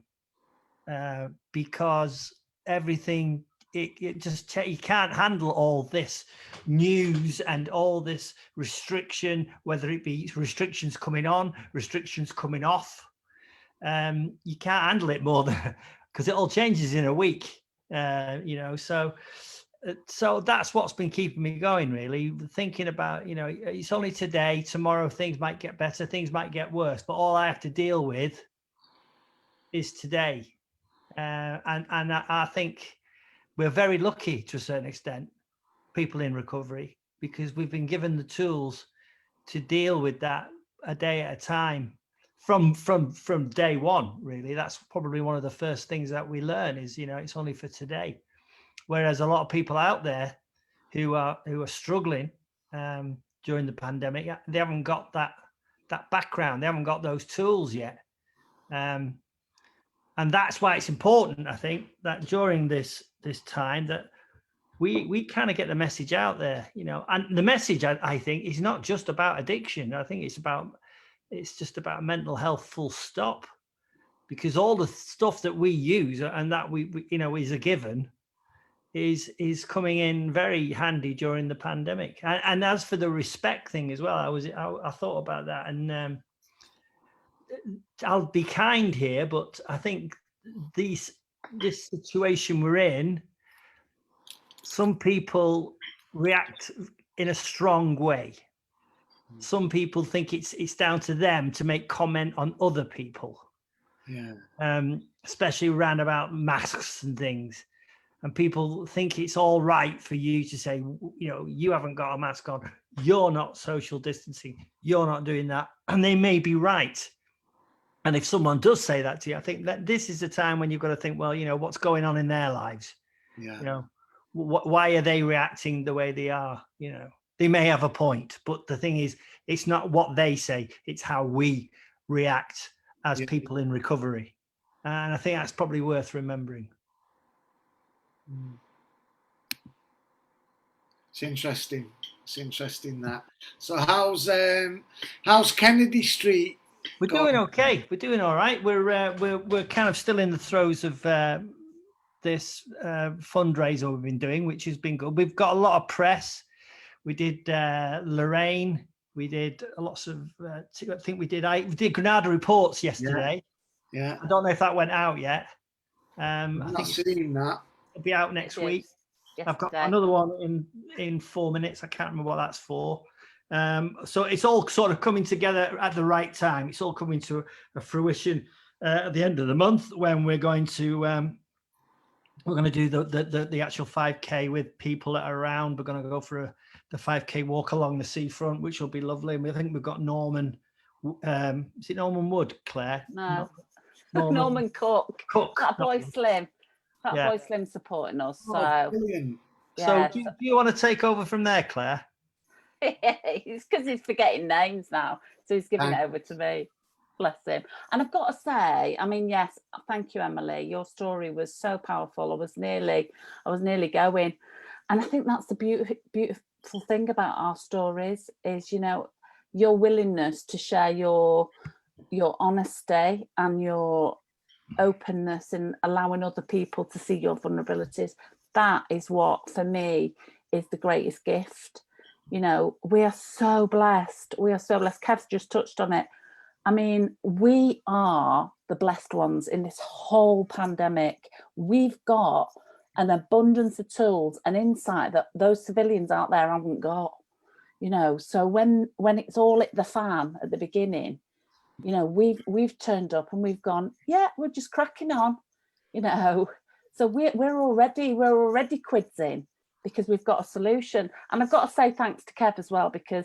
[SPEAKER 7] because everything. It just, you can't handle all this news and all this restriction, whether it be restrictions coming on, restrictions coming off. You can't handle it more than, because it all changes in a week. So that's what's been keeping me going, really, thinking about, it's only today, tomorrow things might get better, things might get worse, but all I have to deal with is today. And I think we're very lucky to a certain extent, people in recovery, because we've been given the tools to deal with that a day at a time from day one, really. That's probably one of the first things that we learn is, it's only for today. Whereas a lot of people out there who are struggling during the pandemic, they haven't got that background. They haven't got those tools yet. And that's why it's important, I think, that during this time that we kind of get the message out there, and the message, I think, is not just about addiction. I think it's just about mental health, full stop, because all the stuff that we use and that we is a given is coming in very handy during the pandemic. And as for the respect thing as well, I thought about that, and I'll be kind here, but I think this situation we're in, some people react in a strong way. Some people think it's down to them to make comment on other people.
[SPEAKER 2] Yeah.
[SPEAKER 7] Especially around about masks and things. And people think it's all right for you to say, you haven't got a mask on, you're not social distancing, you're not doing that. And they may be right. And if someone does say that to you, I think that this is the time when you've got to think, well, what's going on in their lives?
[SPEAKER 2] Yeah.
[SPEAKER 7] Why are they reacting the way they are? They may have a point, but the thing is, it's not what they say, it's how we react as people in recovery. And I think that's probably worth remembering.
[SPEAKER 2] It's interesting. It's interesting that. So how's Kennedy Street?
[SPEAKER 7] We're doing okay. We're doing all right. We're kind of still in the throes of this fundraiser we've been doing, which has been good. We've got a lot of press. We did Lorraine. We did lots of. I think we did Granada Reports yesterday.
[SPEAKER 2] Yeah.
[SPEAKER 7] I don't know if that went out yet.
[SPEAKER 2] I've not seen that.
[SPEAKER 7] It'll be out next week.
[SPEAKER 8] Yesterday.
[SPEAKER 7] I've got another one in 4 minutes. I can't remember what that's for. So it's all sort of coming together at the right time. It's all coming to a fruition at the end of the month when we're going to do the actual 5K with people that are around. We're going to go for the 5K walk along the seafront, which will be lovely. And I think we've got Norman. Is it Norman Wood, Claire?
[SPEAKER 8] No, Norman Cook. That boy Slim. Boy Slim supporting us. So
[SPEAKER 2] brilliant.
[SPEAKER 7] So do you want to take over from there, Claire?
[SPEAKER 8] It's because he's forgetting names now, so he's giving it over to me. Bless him. And I've got to say, I mean, yes, thank you, Emily. Your story was so powerful. I was nearly going, and I think that's the beautiful thing about our stories is, your willingness to share your honesty and your openness and allowing other people to see your vulnerabilities. That is what, for me, is the greatest gift. We are so blessed. Kev's just touched on it. I mean, we are the blessed ones in this whole pandemic. We've got an abundance of tools and insight that those civilians out there haven't got. So when it's all at the fan at the beginning, we've turned up and we've gone, we're just cracking on, So we're already quids in because we've got a solution. And I've got to say thanks to Kev as well, because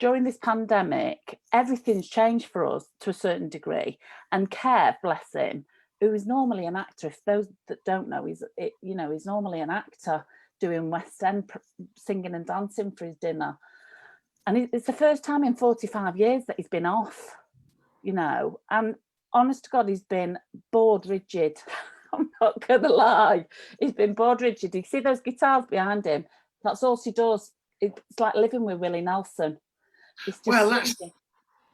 [SPEAKER 8] during this pandemic, everything's changed for us to a certain degree. And Kev, bless him, who is normally an actor, if those that don't know, he's normally an actor doing West End singing and dancing for his dinner. And it's the first time in 45 years that he's been off, and honest to God, he's been bored rigid. I'm not going to lie. He's been bored rigid. You see those guitars behind him? That's all she does. It's like living with Willie Nelson. It's just
[SPEAKER 2] Well,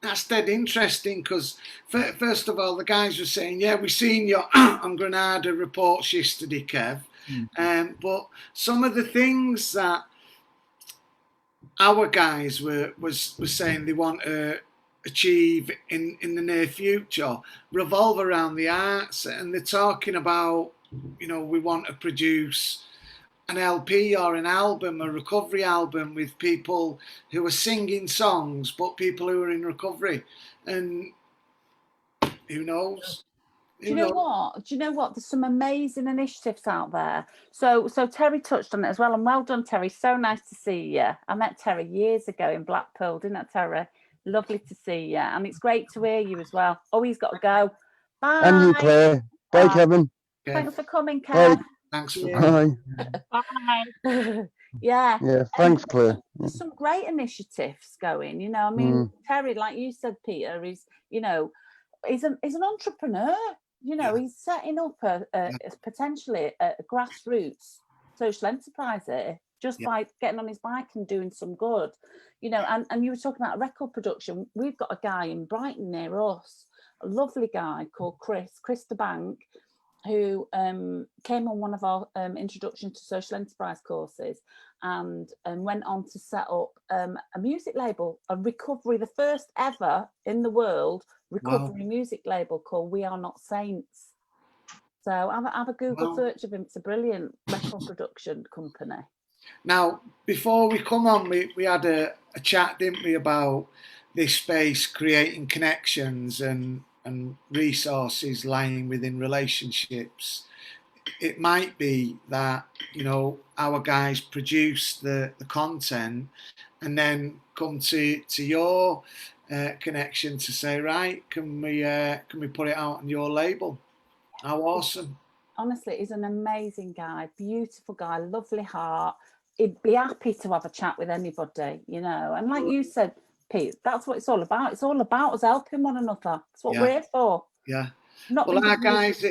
[SPEAKER 2] that's dead interesting, because first of all, the guys were saying, yeah, we seen your on Granada reports yesterday, Kev. But some of the things that our guys were saying they want to achieve in the near future revolve around the arts, and they're talking about, we want to produce an LP or an album, a recovery album, with people who are singing songs, but people who are in recovery. And who knows?
[SPEAKER 8] Do you know what? There's some amazing initiatives out there. So Terry touched on it as well, and well done, Terry. So nice to see you. I met Terry years ago in Blackpool, didn't I, Terry? Lovely to see you, and it's great to hear you as well. Oh, he's got to go. Bye.
[SPEAKER 5] And you, Claire. Bye, Kevin.
[SPEAKER 8] Thanks for coming, Kev.
[SPEAKER 5] Bye.
[SPEAKER 2] Thanks for
[SPEAKER 5] Bye.
[SPEAKER 6] Bye.
[SPEAKER 8] Yeah.
[SPEAKER 5] Thanks, Claire.
[SPEAKER 8] There's some great initiatives going. I mean, Terry, like you said, Peter, is he's an entrepreneur. He's setting up potentially a grassroots social enterprise here, just by getting on his bike and doing some good. And you were talking about record production. We've got a guy in Brighton near us, a lovely guy called Chris the Bank, who came on one of our introduction to social enterprise courses, and went on to set up a music label, a recovery, the first ever in the world recovery music label called We Are Not Saints. So have a Google search of him. It's a brilliant record production company.
[SPEAKER 2] Now, before we come on, we had a chat, didn't we, about this space creating connections and resources lying within relationships. It might be that, our guys produce the content and then come to your connection to say, right, can we put it out on your label? How awesome.
[SPEAKER 8] Honestly, he's an amazing guy, beautiful guy, lovely heart. He'd be happy to have a chat with anybody, and like you said, Pete, that's what it's all about. It's all about us helping one another. That's what we're here for.
[SPEAKER 2] Yeah.
[SPEAKER 8] Our
[SPEAKER 2] guys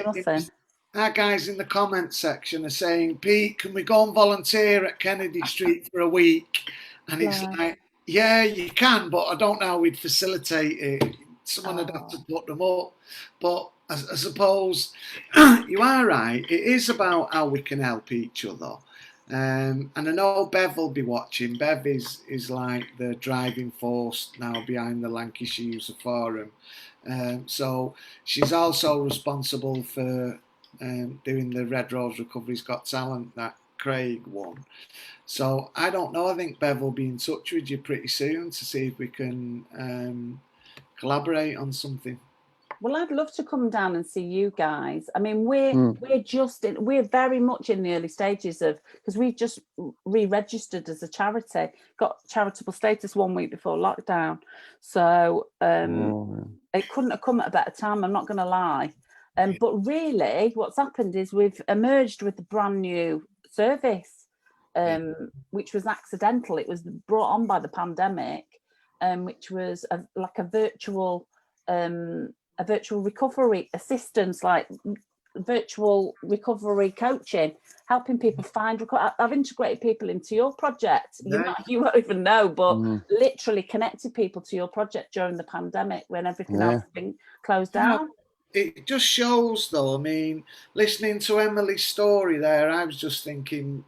[SPEAKER 2] in the comment section are saying, Pete, can we go and volunteer at Kennedy Street for a week? And it's like, yeah, you can, but I don't know how we'd facilitate it. Someone would have to put them up. But I suppose you are right. It is about how we can help each other. And I know Bev will be watching. Bev is like the driving force now behind the Lancashire User Forum. So she's also responsible for doing the Red Rose Recovery's Got Talent that Craig won. So I don't know. I think Bev will be in touch with you pretty soon to see if we can collaborate on something.
[SPEAKER 8] Well, I'd love to come down and see you guys. I mean, we're very much in the early stages of, because we've just re-registered as a charity, got charitable status 1 week before lockdown. So it couldn't have come at a better time, I'm not going to lie. But really, what's happened is we've emerged with a brand new service, which was accidental. It was brought on by the pandemic, which was like a virtual recovery assistance, like virtual recovery coaching, helping people find. I've integrated people into your project. You won't even know, but literally connected people to your project during the pandemic when everything else has been closed down.
[SPEAKER 2] It just shows, though. I mean, listening to Emily's story there, I was just thinking,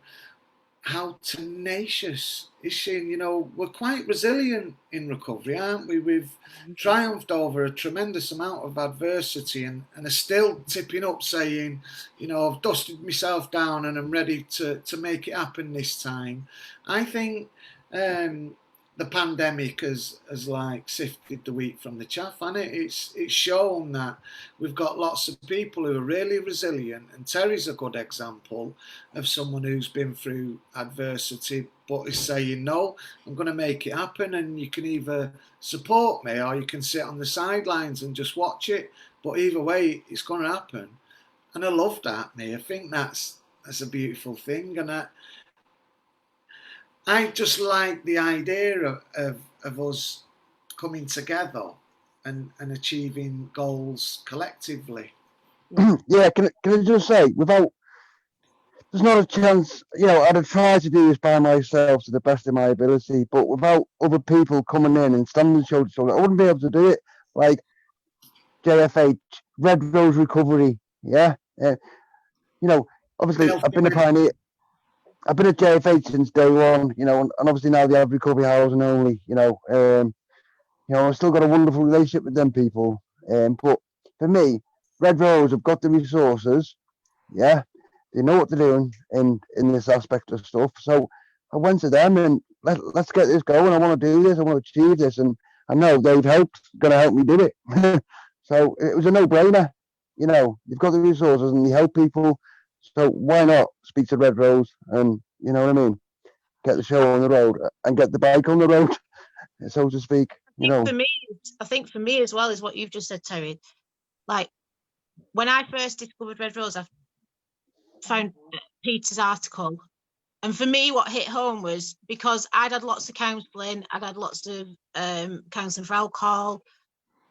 [SPEAKER 2] how tenacious is she? We're quite resilient in recovery, aren't we? We've triumphed over a tremendous amount of adversity and are still tipping up saying, I've dusted myself down and I'm ready to make it happen this time. I think the the pandemic has like sifted the wheat from the chaff, and it's shown that we've got lots of people who are really resilient, and Terry's a good example of someone who's been through adversity but is saying, no, I'm going to make it happen, and you can either support me or you can sit on the sidelines and just watch it, but either way it's going to happen. And I love that, me. I think that's a beautiful thing, and I just like the idea of us coming together and achieving goals collectively.
[SPEAKER 5] Yeah, can I just say, without, there's not a chance, you know, I'd have tried to do this by myself to the best of my ability, but without other people coming in and standing shoulder to shoulder, I wouldn't be able to do it. Like JFH, Red Rose Recovery, yeah. You know, obviously I've been a pioneer. I've been at JFH since day one, you know, and obviously now they have recovery housing only, you know. I've still got a wonderful relationship with them people. But for me, Red Rose have got the resources, yeah. They know what they're doing in this aspect of stuff. So I went to them and let's get this going. I want to do this. I want to achieve this, and I know they've going to help me do it. So it was a no-brainer. You know, you've got the resources and you help people. So why not speak to Red Rose and, you know what I mean, get the show on the road and get the bike on the road, so to speak.
[SPEAKER 6] I think for me as well is what you've just said, Terry. Like when I first discovered Red Rose, I found Peter's article, and for me what hit home was because I'd had lots of counselling, I'd had lots of counselling for alcohol,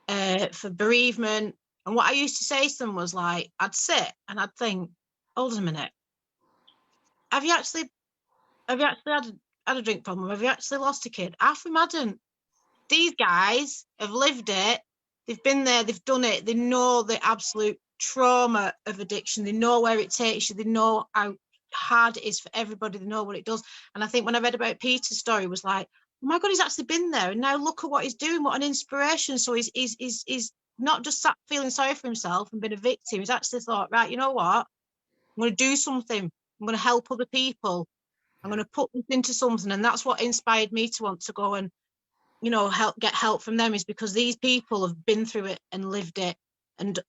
[SPEAKER 6] for bereavement, and what I used to say to them was like, I'd sit and I'd think, hold on a minute, have you actually had a drink problem? Have you actually lost a kid? Half of them hadn't. These guys have lived it, they've been there, they've done it, they know the absolute trauma of addiction, they know where it takes you, they know how hard it is for everybody, they know what it does. And I think when I read about Peter's story, it was like, oh my God, he's actually been there, and now look at what he's doing, what an inspiration. So he's not just sat feeling sorry for himself and been a victim, he's actually thought, right, you know what, I'm going to do something, I'm going to help other people, I'm going to put this into something. And that's what inspired me to want to go and, you know, get help from them, is because these people have been through it and lived it. And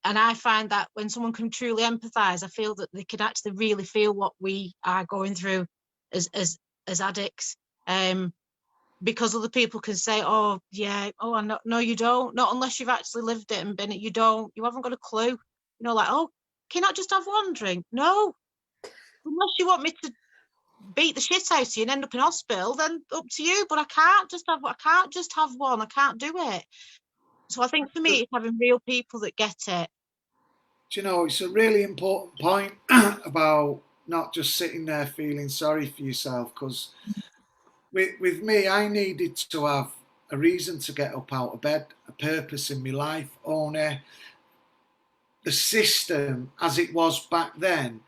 [SPEAKER 6] I find that when someone can truly empathize, I feel that they can actually really feel what we are going through as addicts. Because other people can say, oh yeah, oh no, you don't, not unless you've actually lived it and been it. You haven't got a clue. You know, like, oh, can you not just have one drink? No, unless you want me to beat the shit out of you and end up in hospital, then up to you. But I can't just have one. I can't do it. So I think for me, it's having real people that get it.
[SPEAKER 2] Do you know, it's a really important point about not just sitting there feeling sorry for yourself, because with me, I needed to have a reason to get up out of bed, a purpose in my life. Only the system, as it was back then,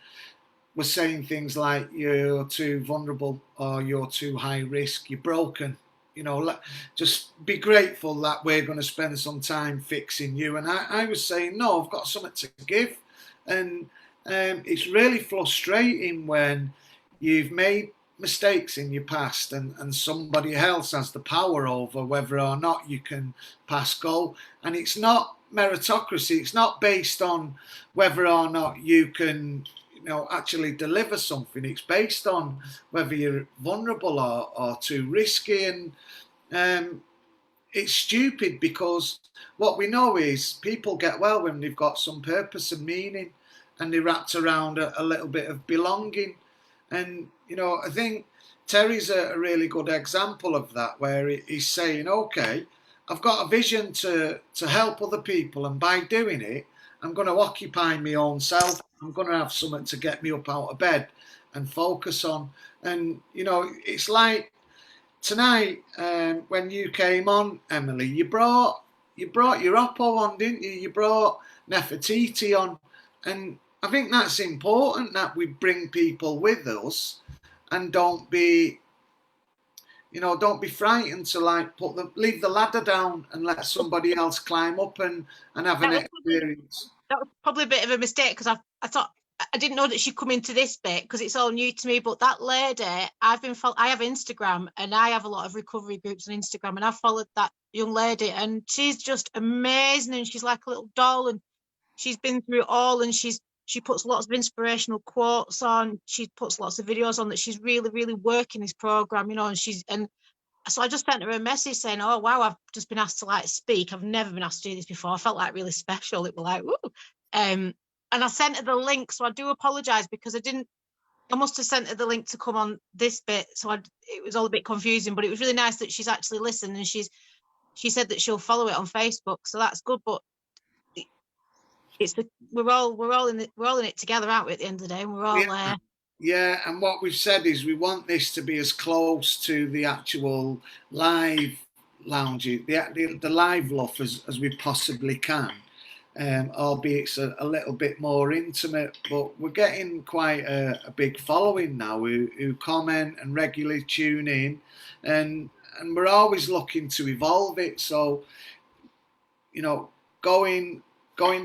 [SPEAKER 2] was saying things like you're too vulnerable or you're too high risk, you're broken. You know, just be grateful that we're going to spend some time fixing you. And I was saying, no, I've got something to give. And it's really frustrating when you've made mistakes in your past and somebody else has the power over whether or not you can pass go. And it's not meritocracy. It's not based on whether or not you can, you know, actually deliver something. It's based on whether you're vulnerable or too risky. And it's stupid, because what we know is people get well when they've got some purpose and meaning and they're wrapped around a little bit of belonging. And, you know, I think Terry's a really good example of that, where he's saying, okay, I've got a vision to help other people, and by doing it, I'm going to occupy my own self. I'm going to have something to get me up out of bed and focus on. And, you know, it's like tonight, when you came on, Emily, you brought your Oppo on, didn't you? You brought Nefertiti on. And I think that's important, that we bring people with us and don't be frightened to like leave the ladder down and let somebody else climb up and have an experience.
[SPEAKER 6] That was probably a bit of a mistake, because I thought I didn't know that she'd come into this bit because it's all new to me. But that lady, I have Instagram, and I have a lot of recovery groups on Instagram, and I've followed that young lady, and she's just amazing, and she's like a little doll, and she's been through it all, and she puts lots of inspirational quotes on. She puts lots of videos on that she's really, really working this program, you know, and so I just sent her a message saying, oh, wow, I've just been asked to like speak. I've never been asked to do this before. I felt like really special. It was like, woo. And I sent her the link. So I do apologize because I must have sent her the link to come on this bit. So it was all a bit confusing, but it was really nice that she's actually listened, and she said that she'll follow it on Facebook. So that's good. But we're all in it together, aren't we, at the end of the day? And we're all
[SPEAKER 2] Yeah, and what we've said is we want this to be as close to the actual live lounge, the live LUF as we possibly can, albeit it's a little bit more intimate. But we're getting quite a big following now who comment and regularly tune in, and we're always looking to evolve it. So, you know, going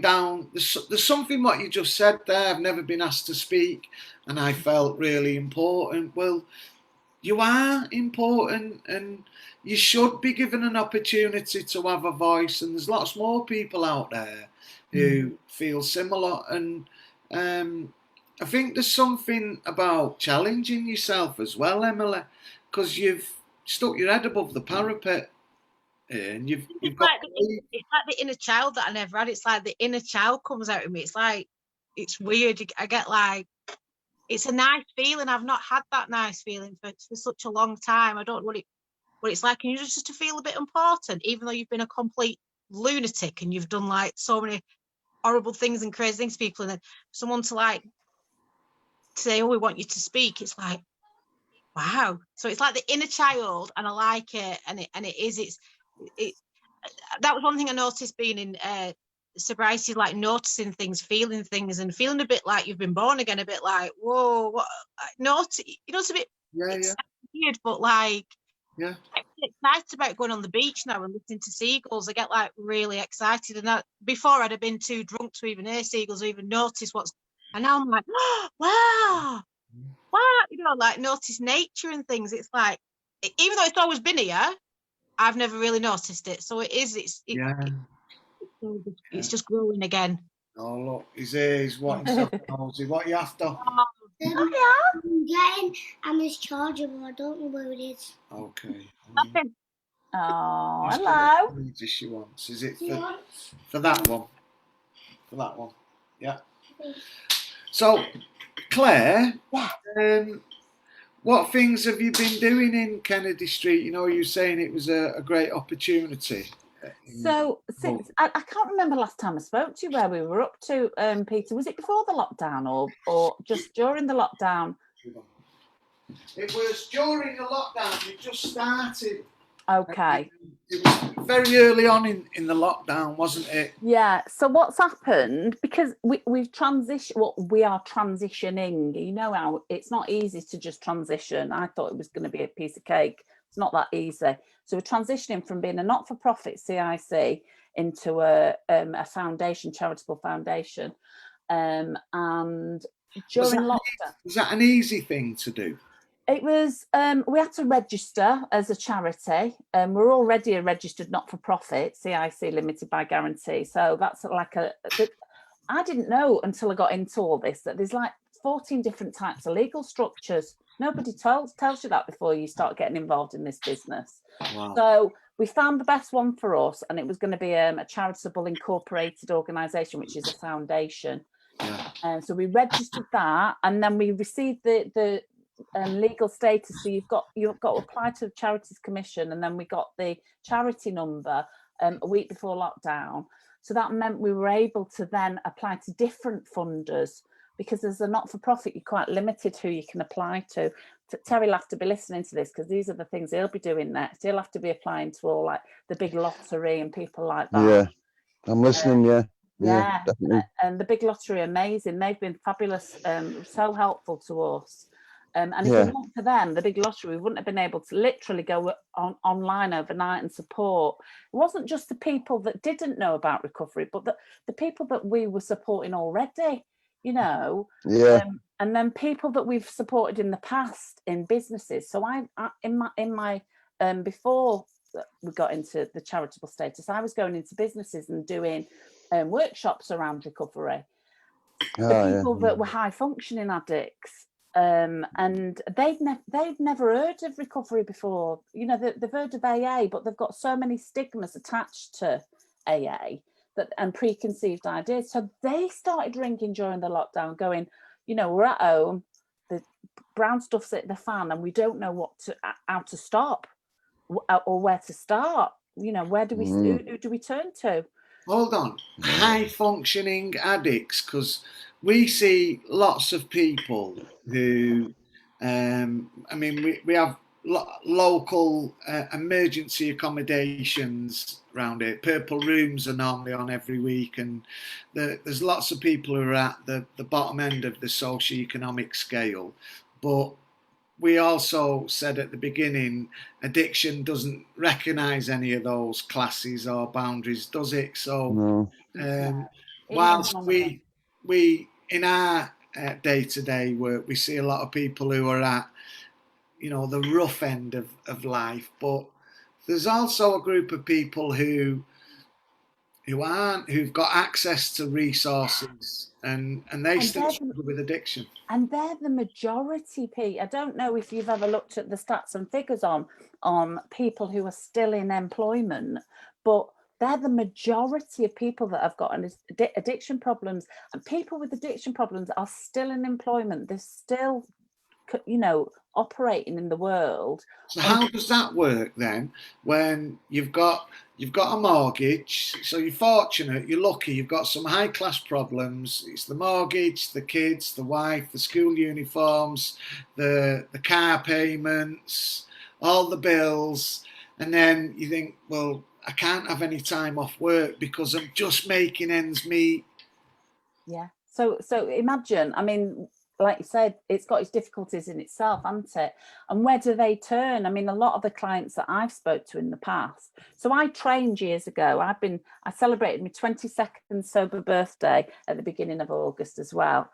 [SPEAKER 2] down, there's something what you just said there. I've never been asked to speak, and I felt really important. Well, you are important, and you should be given an opportunity to have a voice. And there's lots more people out there who feel similar. And I think there's something about challenging yourself as well, Emily, because you've stuck your head above the parapet. And it's like
[SPEAKER 6] the inner child that I never had. It's like the inner child comes out of me. It's like, it's weird. I get like, it's a nice feeling. I've not had that nice feeling for such a long time. I don't know what it's like. And you just to feel a bit important, even though you've been a complete lunatic and you've done like so many horrible things and crazy things to people, and then someone to like say, oh, we want you to speak. It's like, wow. So it's like the inner child, and I like it. And that was one thing I noticed being in sobriety, like noticing things, feeling things, and feeling a bit like you've been born again, a bit like, whoa, what, naughty, you know, it's a bit weird, but like, I get excited about going on the beach now and listening to seagulls. I get like really excited, and that before I'd have been too drunk to even hear seagulls or even notice and now I'm like, oh, wow, you know, like notice nature and things. It's like, even though it's always been here, I've never really noticed it. So it's just growing again.
[SPEAKER 2] Oh, look, he's here. He's wanting something nosy. What are you after?
[SPEAKER 9] I'm getting Emma's charger, but I don't know where it is.
[SPEAKER 2] Okay.
[SPEAKER 8] Oh, hello.
[SPEAKER 2] What does she wants? Is it for that one? For that one. Yeah. So, Claire, what things have you been doing in Kennedy Street? You know, you were saying it was a great opportunity.
[SPEAKER 8] So since I can't remember last time I spoke to you where we were up to, Peter. Was it before the lockdown or just during the lockdown?
[SPEAKER 2] It was during the lockdown. It just started.
[SPEAKER 8] Okay.
[SPEAKER 2] It was very early on in the lockdown, wasn't it?
[SPEAKER 8] Yeah. So what's happened, because we've transitioned, we are transitioning, you know, how it's not easy to just transition. I thought it was going to be a piece of cake. It's not that easy. So we're transitioning from being a not-for-profit CIC into a foundation, charitable foundation. And during lockdown.
[SPEAKER 2] Was that an easy thing to do?
[SPEAKER 8] It was, we had to register as a charity. We're already a registered not-for-profit, CIC Limited by Guarantee. So that's like I didn't know until I got into all this that there's like 14 different types of legal structures. Nobody tells you that before you start getting involved in this business.
[SPEAKER 2] Wow.
[SPEAKER 8] So we found the best one for us, and it was going to be a charitable incorporated organisation, which is a foundation. Yeah. So we registered that, and then we received the legal status. So you've got to apply to the Charities Commission, and then we got the charity number a week before lockdown. So that meant we were able to then apply to different funders, because as a not-for-profit, you're quite limited who you can apply to. Terry will have to be listening to this, because these are the things he'll be doing next. He'll have to be applying to all like the big lottery and people like that.
[SPEAKER 5] Yeah, I'm listening. Yeah, definitely.
[SPEAKER 8] And the big lottery, amazing. They've been fabulous, so helpful to us. And if it weren't for them, the big lottery, we wouldn't have been able to literally go online overnight and support. It wasn't just the people that didn't know about recovery, but the people that we were supporting already. you know.
[SPEAKER 5] Yeah.
[SPEAKER 8] And then people that we've supported in the past in businesses. So I in my before we got into the charitable status, I was going into businesses and doing workshops around recovery. The people that were high functioning addicts, and they'd never heard of recovery before. You know, they've heard of AA, but they've got so many stigmas attached to AA and preconceived ideas. So they started ringing during the lockdown, going, you know, we're at home, the brown stuff's at the fan, and we don't know how to stop or where to start. You know, where do we who do we turn to?
[SPEAKER 2] Hold on, high functioning addicts, because we see lots of people who, I mean, we have local emergency accommodations around here. Purple rooms are normally on every week, and there's lots of people who are at the bottom end of the socioeconomic scale. But we also said at the beginning, addiction doesn't recognise any of those classes or boundaries, does it? So, whilst we in our day-to-day work, we see a lot of people who are at, you know, the rough end of life, but there's also a group of people who've got access to resources and they still struggle with addiction.
[SPEAKER 8] And they're the majority, Pete. I don't know if you've ever looked at the stats and figures on people who are still in employment, but they're the majority of people that have got addiction problems. And people with addiction problems are still in employment. They're still, you know, operating in the world.
[SPEAKER 2] So how does that work then when you've got a mortgage? So you're fortunate, you're lucky, you've got some high class problems. It's the mortgage, the kids, the wife, the school uniforms, the car payments, all the bills, and then you think, well, I can't have any time off work because I'm just making ends meet.
[SPEAKER 8] Yeah. So imagine, I mean, like you said, it's got its difficulties in itself, hasn't it? And where do they turn? I mean, a lot of the clients that I've spoke to in the past. So I trained years ago. I celebrated my 22nd sober birthday at the beginning of August as well.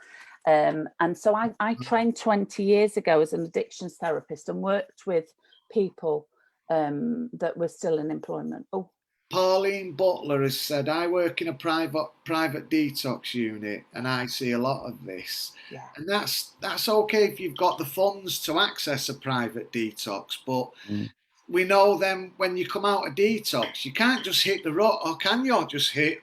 [SPEAKER 8] And so I trained 20 years ago as an addictions therapist and worked with people that were still in employment.
[SPEAKER 2] Pauline Butler has said, I work in a private detox unit and I see a lot of this.
[SPEAKER 8] Yeah.
[SPEAKER 2] And that's okay if you've got the funds to access a private detox, but we know then when you come out of detox, you can't just hit the rut, or can you? Just hit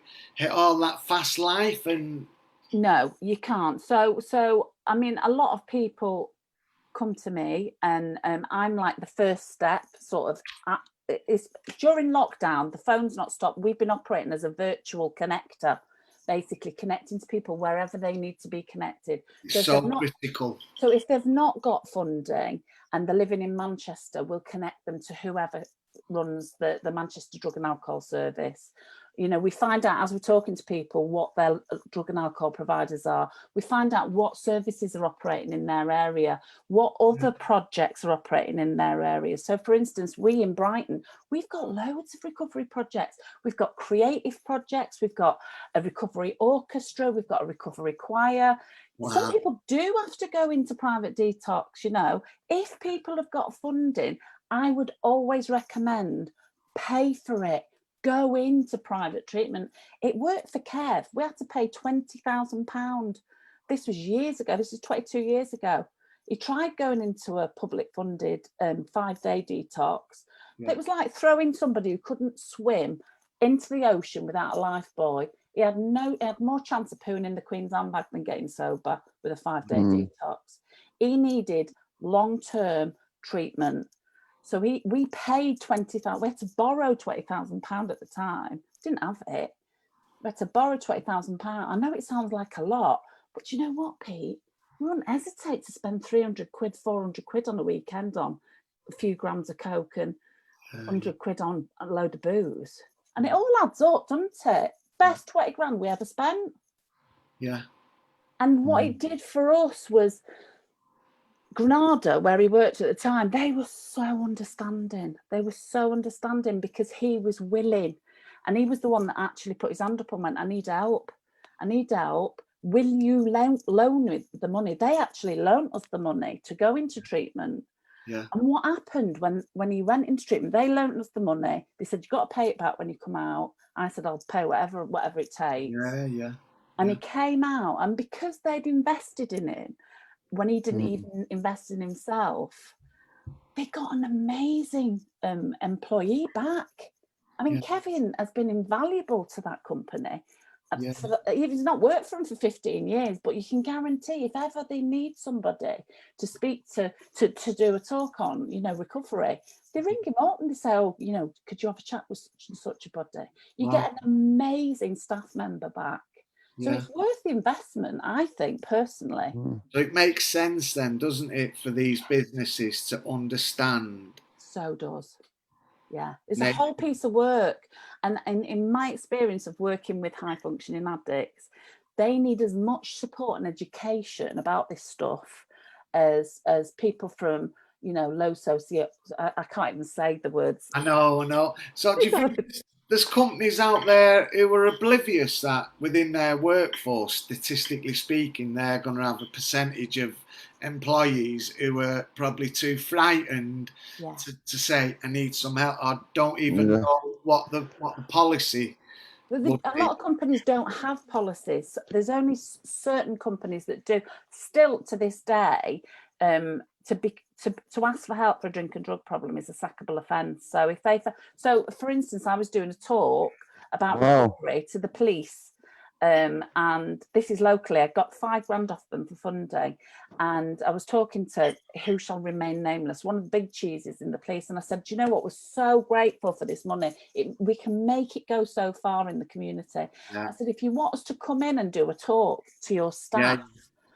[SPEAKER 2] all that fast life? And
[SPEAKER 8] no, you can't. So I mean, a lot of people come to me and I'm like the first step sort of. It's during lockdown, the phone's not stopped. We've been operating as a virtual connector, basically connecting to people wherever they need to be connected.
[SPEAKER 2] So critical.
[SPEAKER 8] So if they've not got funding and they're living in Manchester, we'll connect them to whoever runs the Manchester Drug and Alcohol Service. You know, we find out as we're talking to people what their drug and alcohol providers are. We find out what services are operating in their area, what other projects are operating in their area. So, for instance, we in Brighton, we've got loads of recovery projects. We've got creative projects. We've got a recovery orchestra. We've got a recovery choir. Wow. Some people do have to go into private detox, you know. If people have got funding, I would always recommend pay for it. Go into private treatment. It worked for Kev. We had to pay £20,000. This was years ago. This is 22 years ago. He tried going into a public funded 5-day detox. Yeah. It was like throwing somebody who couldn't swim into the ocean without a lifebuoy. He had more chance of pooing in the Queen's handbag than getting sober with a 5-day detox. He needed long-term treatment. So we paid £20,000. We had to borrow £20,000 at the time. Didn't have it. We had to borrow £20,000. I know it sounds like a lot, but you know what, Pete? We wouldn't hesitate to spend 300 quid, 400 quid on a weekend on a few grams of coke and 100 quid on a load of booze. And it all adds up, doesn't it? Best 20 grand we ever spent.
[SPEAKER 2] Yeah.
[SPEAKER 8] And what it did for us was Granada, where he worked at the time, they were so understanding. They were so understanding because he was willing. And he was the one that actually put his hand up and went, I need help. I need help. will you loan me the money? They actually loaned us the money to go into treatment.
[SPEAKER 2] Yeah.
[SPEAKER 8] And what happened when he went into treatment, they loaned us the money. They said, you've got to pay it back when you come out. I said, I'll pay whatever it takes.
[SPEAKER 2] Yeah, yeah.
[SPEAKER 8] And
[SPEAKER 2] yeah.
[SPEAKER 8] he came out, and because they'd invested in him, when he didn't even invest in himself, they got an amazing employee back. I mean,
[SPEAKER 2] Yeah.
[SPEAKER 8] Kevin has been invaluable to that company.
[SPEAKER 2] Yeah.
[SPEAKER 8] He's not worked for them for 15 years, but you can guarantee if ever they need somebody to speak to do a talk on, you know, recovery, they ring him up and they say, oh, you know, could you have a chat with such a body? You get an amazing staff member back. So it's worth the investment, I think, personally.
[SPEAKER 2] So it makes sense then, doesn't it, for these businesses to understand?
[SPEAKER 8] So does. Yeah, it's a whole piece of work. And in my experience of working with high functioning addicts, they need as much support and education about this stuff as people from, you know, low socio. I can't even say the words.
[SPEAKER 2] I know. So do you think there's companies out there who are oblivious that within their workforce, statistically speaking, they're going to have a percentage of employees who are probably too frightened to say, I need some help, or don't even know what the policy would be?
[SPEAKER 8] A lot of companies don't have policies. There's only certain companies that do. Still to this day, to ask for help for a drink and drug problem is a sackable offence. So for instance, I was doing a talk about recovery to the police, and this is locally. I got $5 grand off them for funding, and I was talking to who shall remain nameless, one of the big cheeses in the police, and I said, do you know what? We're so grateful for this money. We can make it go so far in the community. I said, if you want us to come in and do a talk to your staff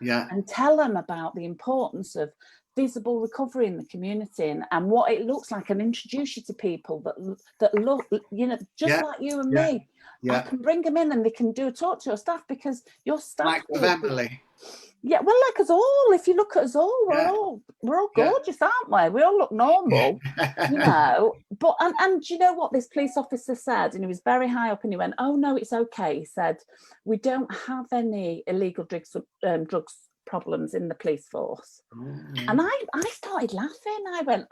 [SPEAKER 8] and tell them about the importance of visible recovery in the community and what it looks like, and introduce you to people that look, you know, just like you and me. I can bring them in and they can do a talk to your staff, because your staff,
[SPEAKER 2] like with Emily.
[SPEAKER 8] Yeah, well, like us all. If you look at us all, we're all gorgeous, aren't we? We all look normal, you know. But and do you know what this police officer said? And he was very high up, and he went, "Oh no, it's okay." He said, "We don't have any illegal drugs problems in the police force." And I started laughing. I went,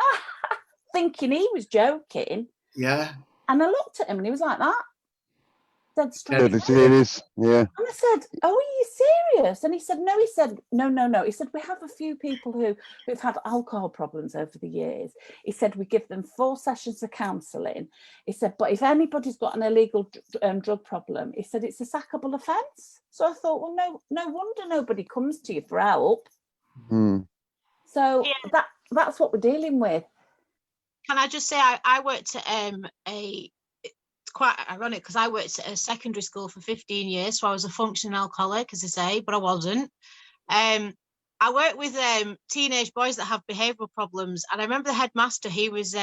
[SPEAKER 8] thinking he was joking. Yeah. And I looked at him, and he was like that. Dead straight.
[SPEAKER 5] And I
[SPEAKER 8] said, "Oh, are you serious?" And he said, "No." He said, "No. He said, "We have a few people who've had alcohol problems over the years." He said, "We give them 4 sessions of counselling." He said, "But if anybody's got an illegal drug problem," he said, "it's a sackable offence." So I thought, well, no wonder nobody comes to you for help. So that's what we're dealing with.
[SPEAKER 6] Can I just say, I worked at it's quite ironic because I worked at a secondary school for 15 years, so I was a functioning alcoholic, as I say, but I wasn't. I worked with teenage boys that have behavioural problems, and I remember the headmaster. He was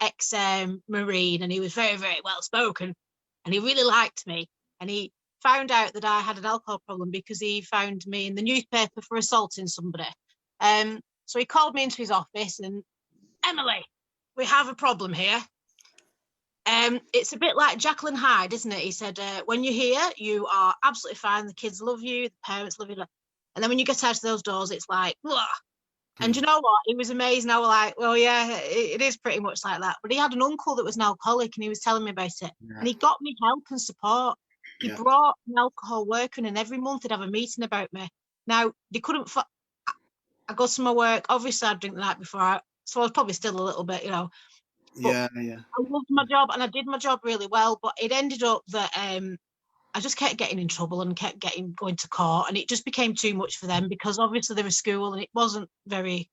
[SPEAKER 6] ex-Marine, and he was very, very well spoken, and he really liked me. And he found out that I had an alcohol problem because he found me in the newspaper for assaulting somebody. So he called me into his office and, "Emily, we have a problem here. It's a bit like Jekyll and Hyde, isn't it?" He said, "When you're here, you are absolutely fine. The kids love you, the parents love you. And then when you get out of those doors, it's like, blah." And you know what? It was amazing. I was like, well, yeah, it is pretty much like that. But he had an uncle that was an alcoholic, and he was telling me about it. And he got me help and support. He brought an alcohol worker in, and every month he'd have a meeting about me. Now, they couldn't... I go to my work. Obviously, I'd drink the night before, so I was probably still a little bit, you know. But I loved my job, and I did my job really well, but it ended up that I just kept getting in trouble and kept going to court, and it just became too much for them because obviously they're a school and it wasn't very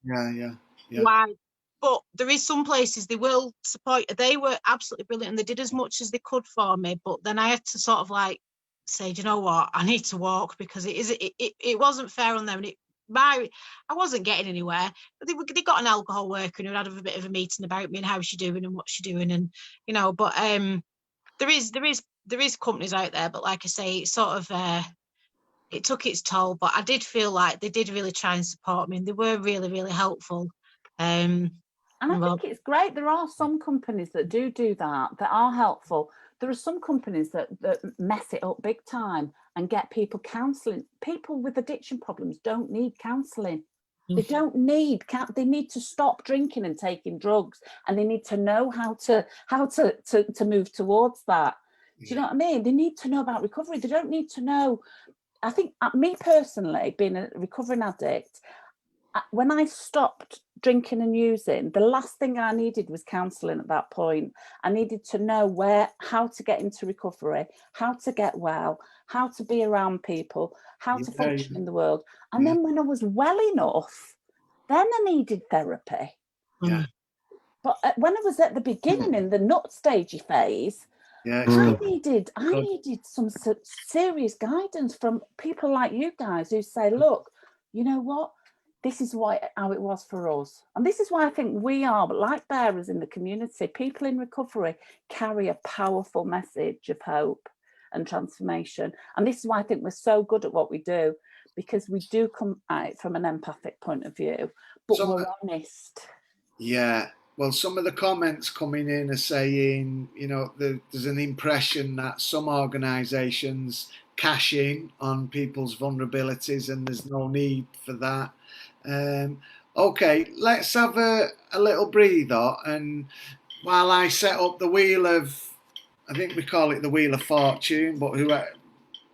[SPEAKER 6] wide. But there is some places they will support. They were absolutely brilliant, and they did as much as they could for me, but then I had to sort of like say, do you know what, I need to walk, because it wasn't fair on them, and I wasn't getting anywhere. But they got an alcohol worker who had a bit of a meeting about me and how she's doing and what she's doing, and you know. But there is companies out there, but like I say, it sort of it took its toll. But I did feel like they did really try and support me, and they were really, really helpful.
[SPEAKER 8] And I think it's great. There are some companies that do that are helpful. There are some companies that mess it up big time. and get people counselling. People with addiction problems don't need counselling. They don't need, they need to stop drinking and taking drugs, and they need to know how to move towards that. Do you know what I mean? They need to know about recovery. They don't need to know. I think me personally, being a recovering addict, when I stopped drinking and using, the last thing I needed was counselling at that point. I needed to know how to get into recovery, how to get well, how to be around people, how to function in the world. And then when I was well enough, then I needed therapy.
[SPEAKER 2] Yeah.
[SPEAKER 8] But when I was at the beginning in the nut stagey phase, I needed some serious guidance from people like you guys who say, look, you know what? This is how it was for us. And this is why I think we are light bearers in the community. People in recovery carry a powerful message of hope and transformation. And this is why I think we're so good at what we do, because we do come at it from an empathic point of view, but we're honest.
[SPEAKER 2] Yeah. Well, some of the comments coming in are saying, you know, there's an impression that some organisations cash in on people's vulnerabilities and there's no need for that. Okay, let's have a little breather. And while I set up the wheel of, I think we call it the wheel of fortune, but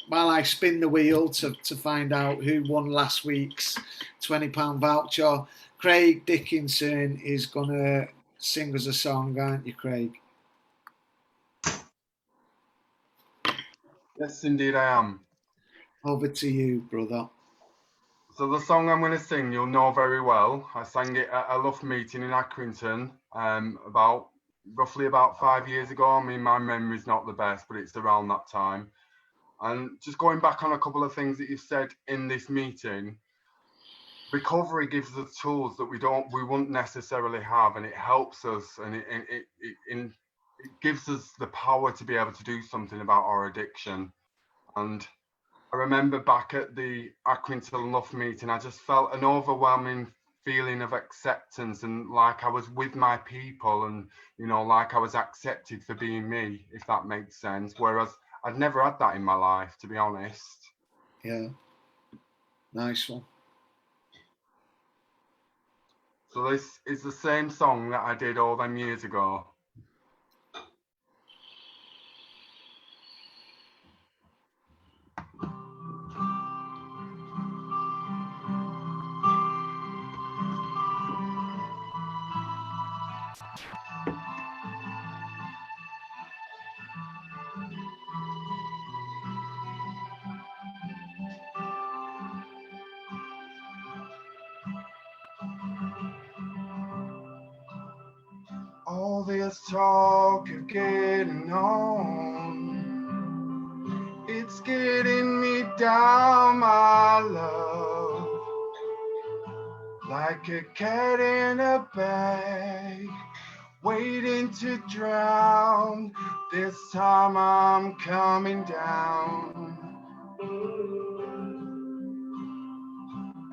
[SPEAKER 2] while I spin the wheel to find out who won last week's £20 voucher, Craig Dickinson is going to sing us a song, aren't you, Craig?
[SPEAKER 3] Yes, indeed I am.
[SPEAKER 2] Over to you, brother.
[SPEAKER 3] So the song I'm going to sing, you'll know very well. I sang it at a LUF meeting in Accrington roughly about 5 years ago. I mean, my memory's not the best, but it's around that time. And just going back on a couple of things that you've said in this meeting, recovery gives us tools that we wouldn't necessarily have, and it helps us, and it gives us the power to be able to do something about our addiction. And I remember back at the Accrington LUF meeting, I just felt an overwhelming feeling of acceptance, and like I was with my people, and you know, like I was accepted for being me, if that makes sense. Whereas I'd never had that in my life, to be honest.
[SPEAKER 2] Yeah, nice one.
[SPEAKER 3] So this is the same song that I did all them years ago. All this talk of getting on, it's getting me down, my love, like a cat in a bag, waiting to drown. This time I'm coming down,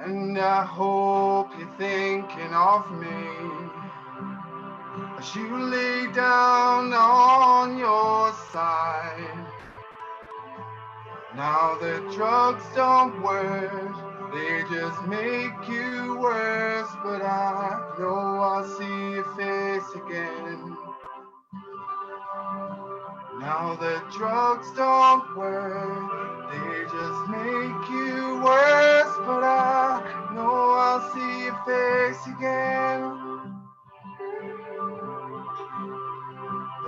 [SPEAKER 3] and I hope you're thinking of me as you lay down on your side. Now the drugs don't work, they just make you worse. But I know I'll see your face again. Now the drugs don't work, they just make you worse. But I know I'll see your face again.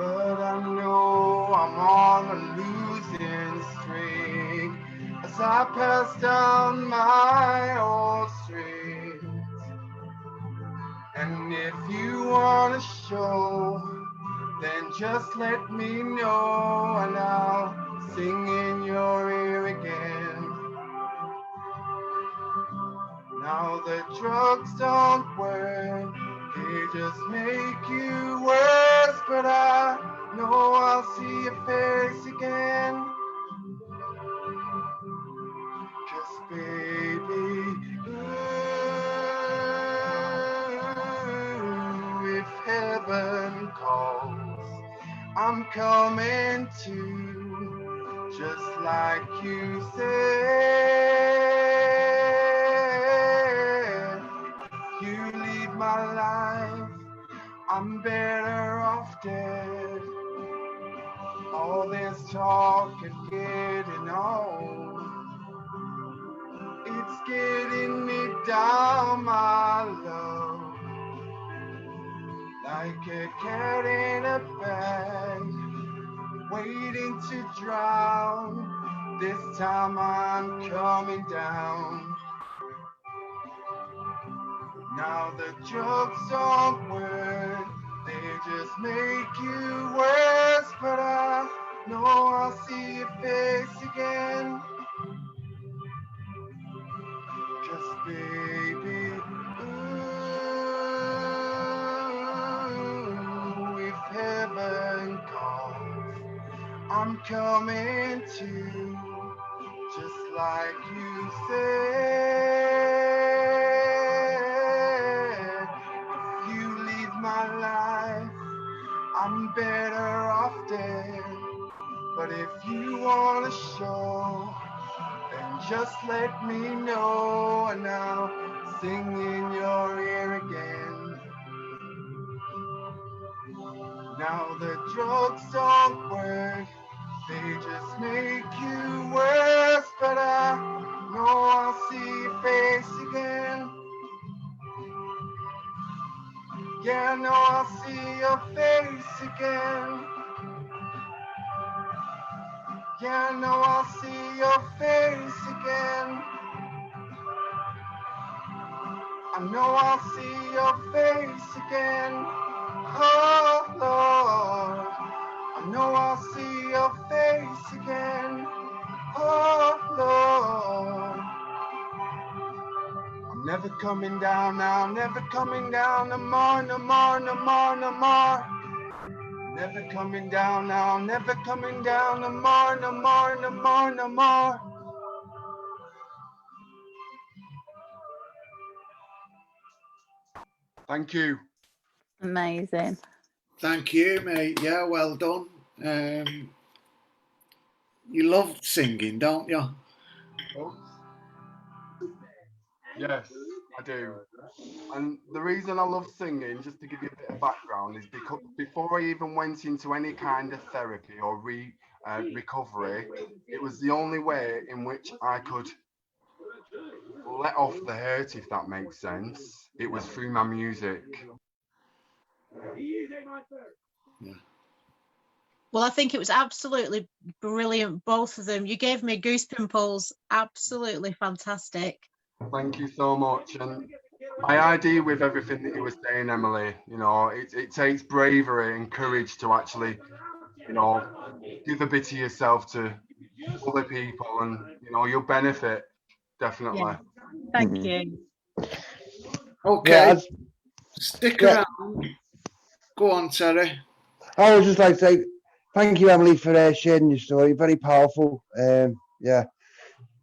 [SPEAKER 3] But I know I'm on a losing streak as I pass down my old streets. And if you want to show, then just let me know, and I'll sing in your ear again. Now the drugs don't work, they just make you worse. But I know I'll see your face again. 'Cause baby, ooh, if heaven calls, I'm coming to, just like you said. You leave my life, I'm better off dead. All this talk and getting old, it's getting me down, my love, like a cat in a bag, waiting to drown. This time I'm coming down. Now the drugs don't work, they just make you worse. But I know I'll see your face again. 'Cause baby, ooh, if heaven calls, I'm coming to, just like you said. If you leave my life, I'm better off dead. But if you wanna show, then just let me know, and I'll sing in your ear again. Now the drugs don't work, they just make you worse. But I know I'll see your face again. Yeah, I know I'll see your face again. Yeah, I know I'll see your face again. I know I'll see your face again. Oh Lord, I know I'll see your face again. Oh Lord, I'm never coming down now, never coming down no more, no more, no more, no more. Never coming down now, never coming down no more, no more, no more, no more. Thank you.
[SPEAKER 8] Amazing.
[SPEAKER 2] Thank you, mate. Yeah, well done. You love singing, don't you?
[SPEAKER 3] Yes, I do. And the reason I love singing, just to give you a bit of background, is because before I even went into any kind of therapy or recovery, it was the only way in which I could let off the hurt, if that makes sense. It was through my music.
[SPEAKER 2] Yeah.
[SPEAKER 6] Well, I think it was absolutely brilliant, both of them. You gave me goose pimples. Absolutely fantastic.
[SPEAKER 3] Thank you so much. And I ID with everything that you were saying, Emily. You know, it takes bravery and courage to actually, you know, give a bit of yourself to other people, and you know, you'll benefit definitely.
[SPEAKER 6] Yeah. Thank you.
[SPEAKER 2] Okay,
[SPEAKER 5] Yeah,
[SPEAKER 2] stick
[SPEAKER 5] yeah.
[SPEAKER 2] around. Go on, Terry.
[SPEAKER 5] I would just like to say thank you, Emily, for sharing your story. Very powerful. Yeah,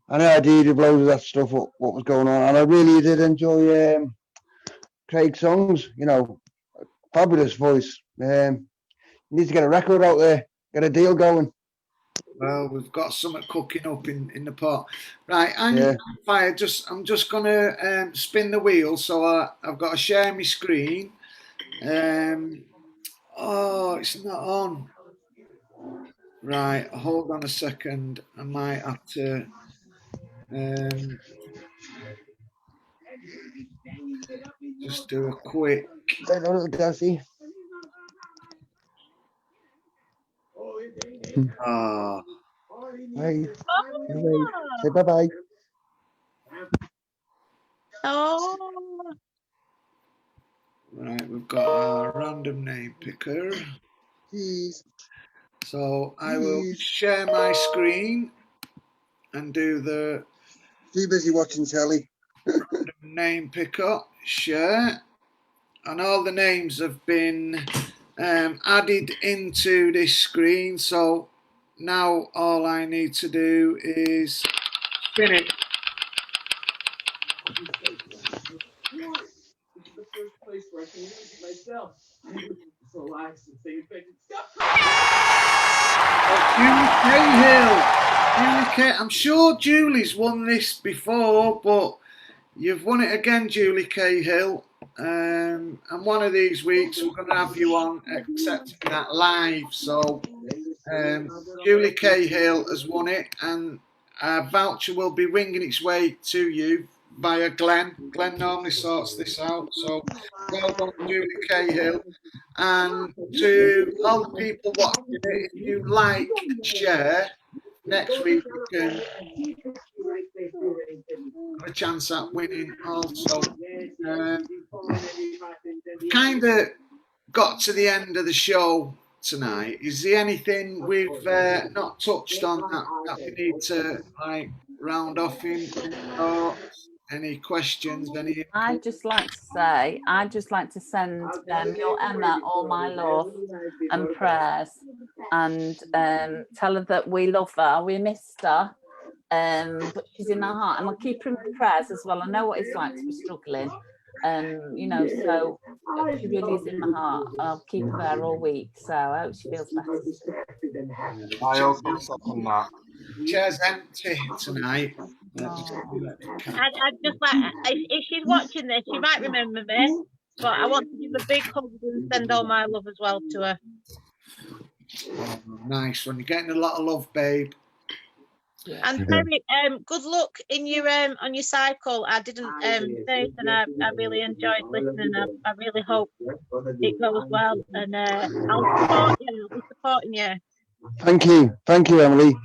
[SPEAKER 5] I know I did with loads of that stuff, what was going on, and I really did enjoy Craig's songs. You know, fabulous voice. You need to get a record out there, get a deal going.
[SPEAKER 2] Well, we've got something cooking up in the pot. Right, hang
[SPEAKER 5] Yeah.
[SPEAKER 2] fire. I'm just gonna spin the wheel, so I've got to share my screen. Oh, it's not on. Right, hold on a second. I might have to. Just do a quick.
[SPEAKER 5] Darcy.
[SPEAKER 2] Ah.
[SPEAKER 5] Bye. Say bye-bye.
[SPEAKER 6] Oh.
[SPEAKER 2] Right, we've got our random name picker.
[SPEAKER 5] Jeez.
[SPEAKER 2] So I will share my screen and do the
[SPEAKER 5] Too busy watching telly.
[SPEAKER 2] name picker, share, and all the names have been added into this screen. So now all I need to do is spin it. Jimmy Cahill. Julie K, I'm sure Julie's won this before, but you've won it again, Julie Cahill. And one of these weeks we're going to have you on accepting that live. So Julie Cahill has won it, and a voucher will be winging its way to you via Glenn. Glenn normally sorts this out. So well done, Julie Cahill. And to all the people watching it, if you like and share, next week you can have a chance at winning also. Kind of got to the end of the show tonight. Is there anything we've not touched on that we need to like round off in? Any questions?
[SPEAKER 8] I'd just like to say, I'd just like to send your Emma all my love and prayers, and tell her that we love her, we missed her, but she's in our heart, and I'll keep her in my prayers as well. I know what it's like to be struggling, you know, so she really is in my heart. I'll keep her there all week, so I hope she feels better.
[SPEAKER 3] I also second that.
[SPEAKER 2] Chair's empty tonight.
[SPEAKER 6] I'd just like, if she's watching this, she might remember me, but I want to give a big hug and send all my love as well to her.
[SPEAKER 2] Oh, nice one. You're getting a lot of love, babe.
[SPEAKER 6] Yeah. And Terry, good luck in your on your cycle. I didn't say it, and I really enjoyed listening. I really hope it goes well, and I'll support you. I'll be supporting you.
[SPEAKER 5] Thank you, Emily.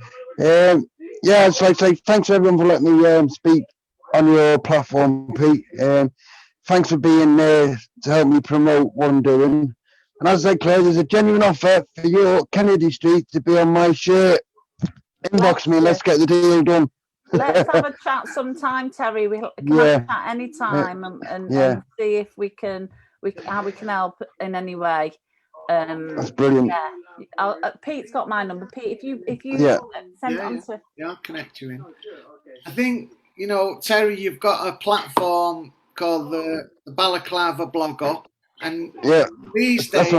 [SPEAKER 5] Yeah, it's like say thanks everyone for letting me speak on your platform, Pete. Thanks for being there to help me promote what I'm doing. And as I said, Claire, there's a genuine offer for your Kennedy Street to be on my shirt. Inbox me, let's get the deal done.
[SPEAKER 8] Let's have a chat sometime, Terry. We can have a chat anytime and see if we can how we can help in any way.
[SPEAKER 5] That's brilliant.
[SPEAKER 8] Yeah. Pete's got my number. Pete, if you send it on to...
[SPEAKER 2] Yeah, I'll connect you in. I think, you know, Terry, you've got a platform called the Balaclava Blogger, and these days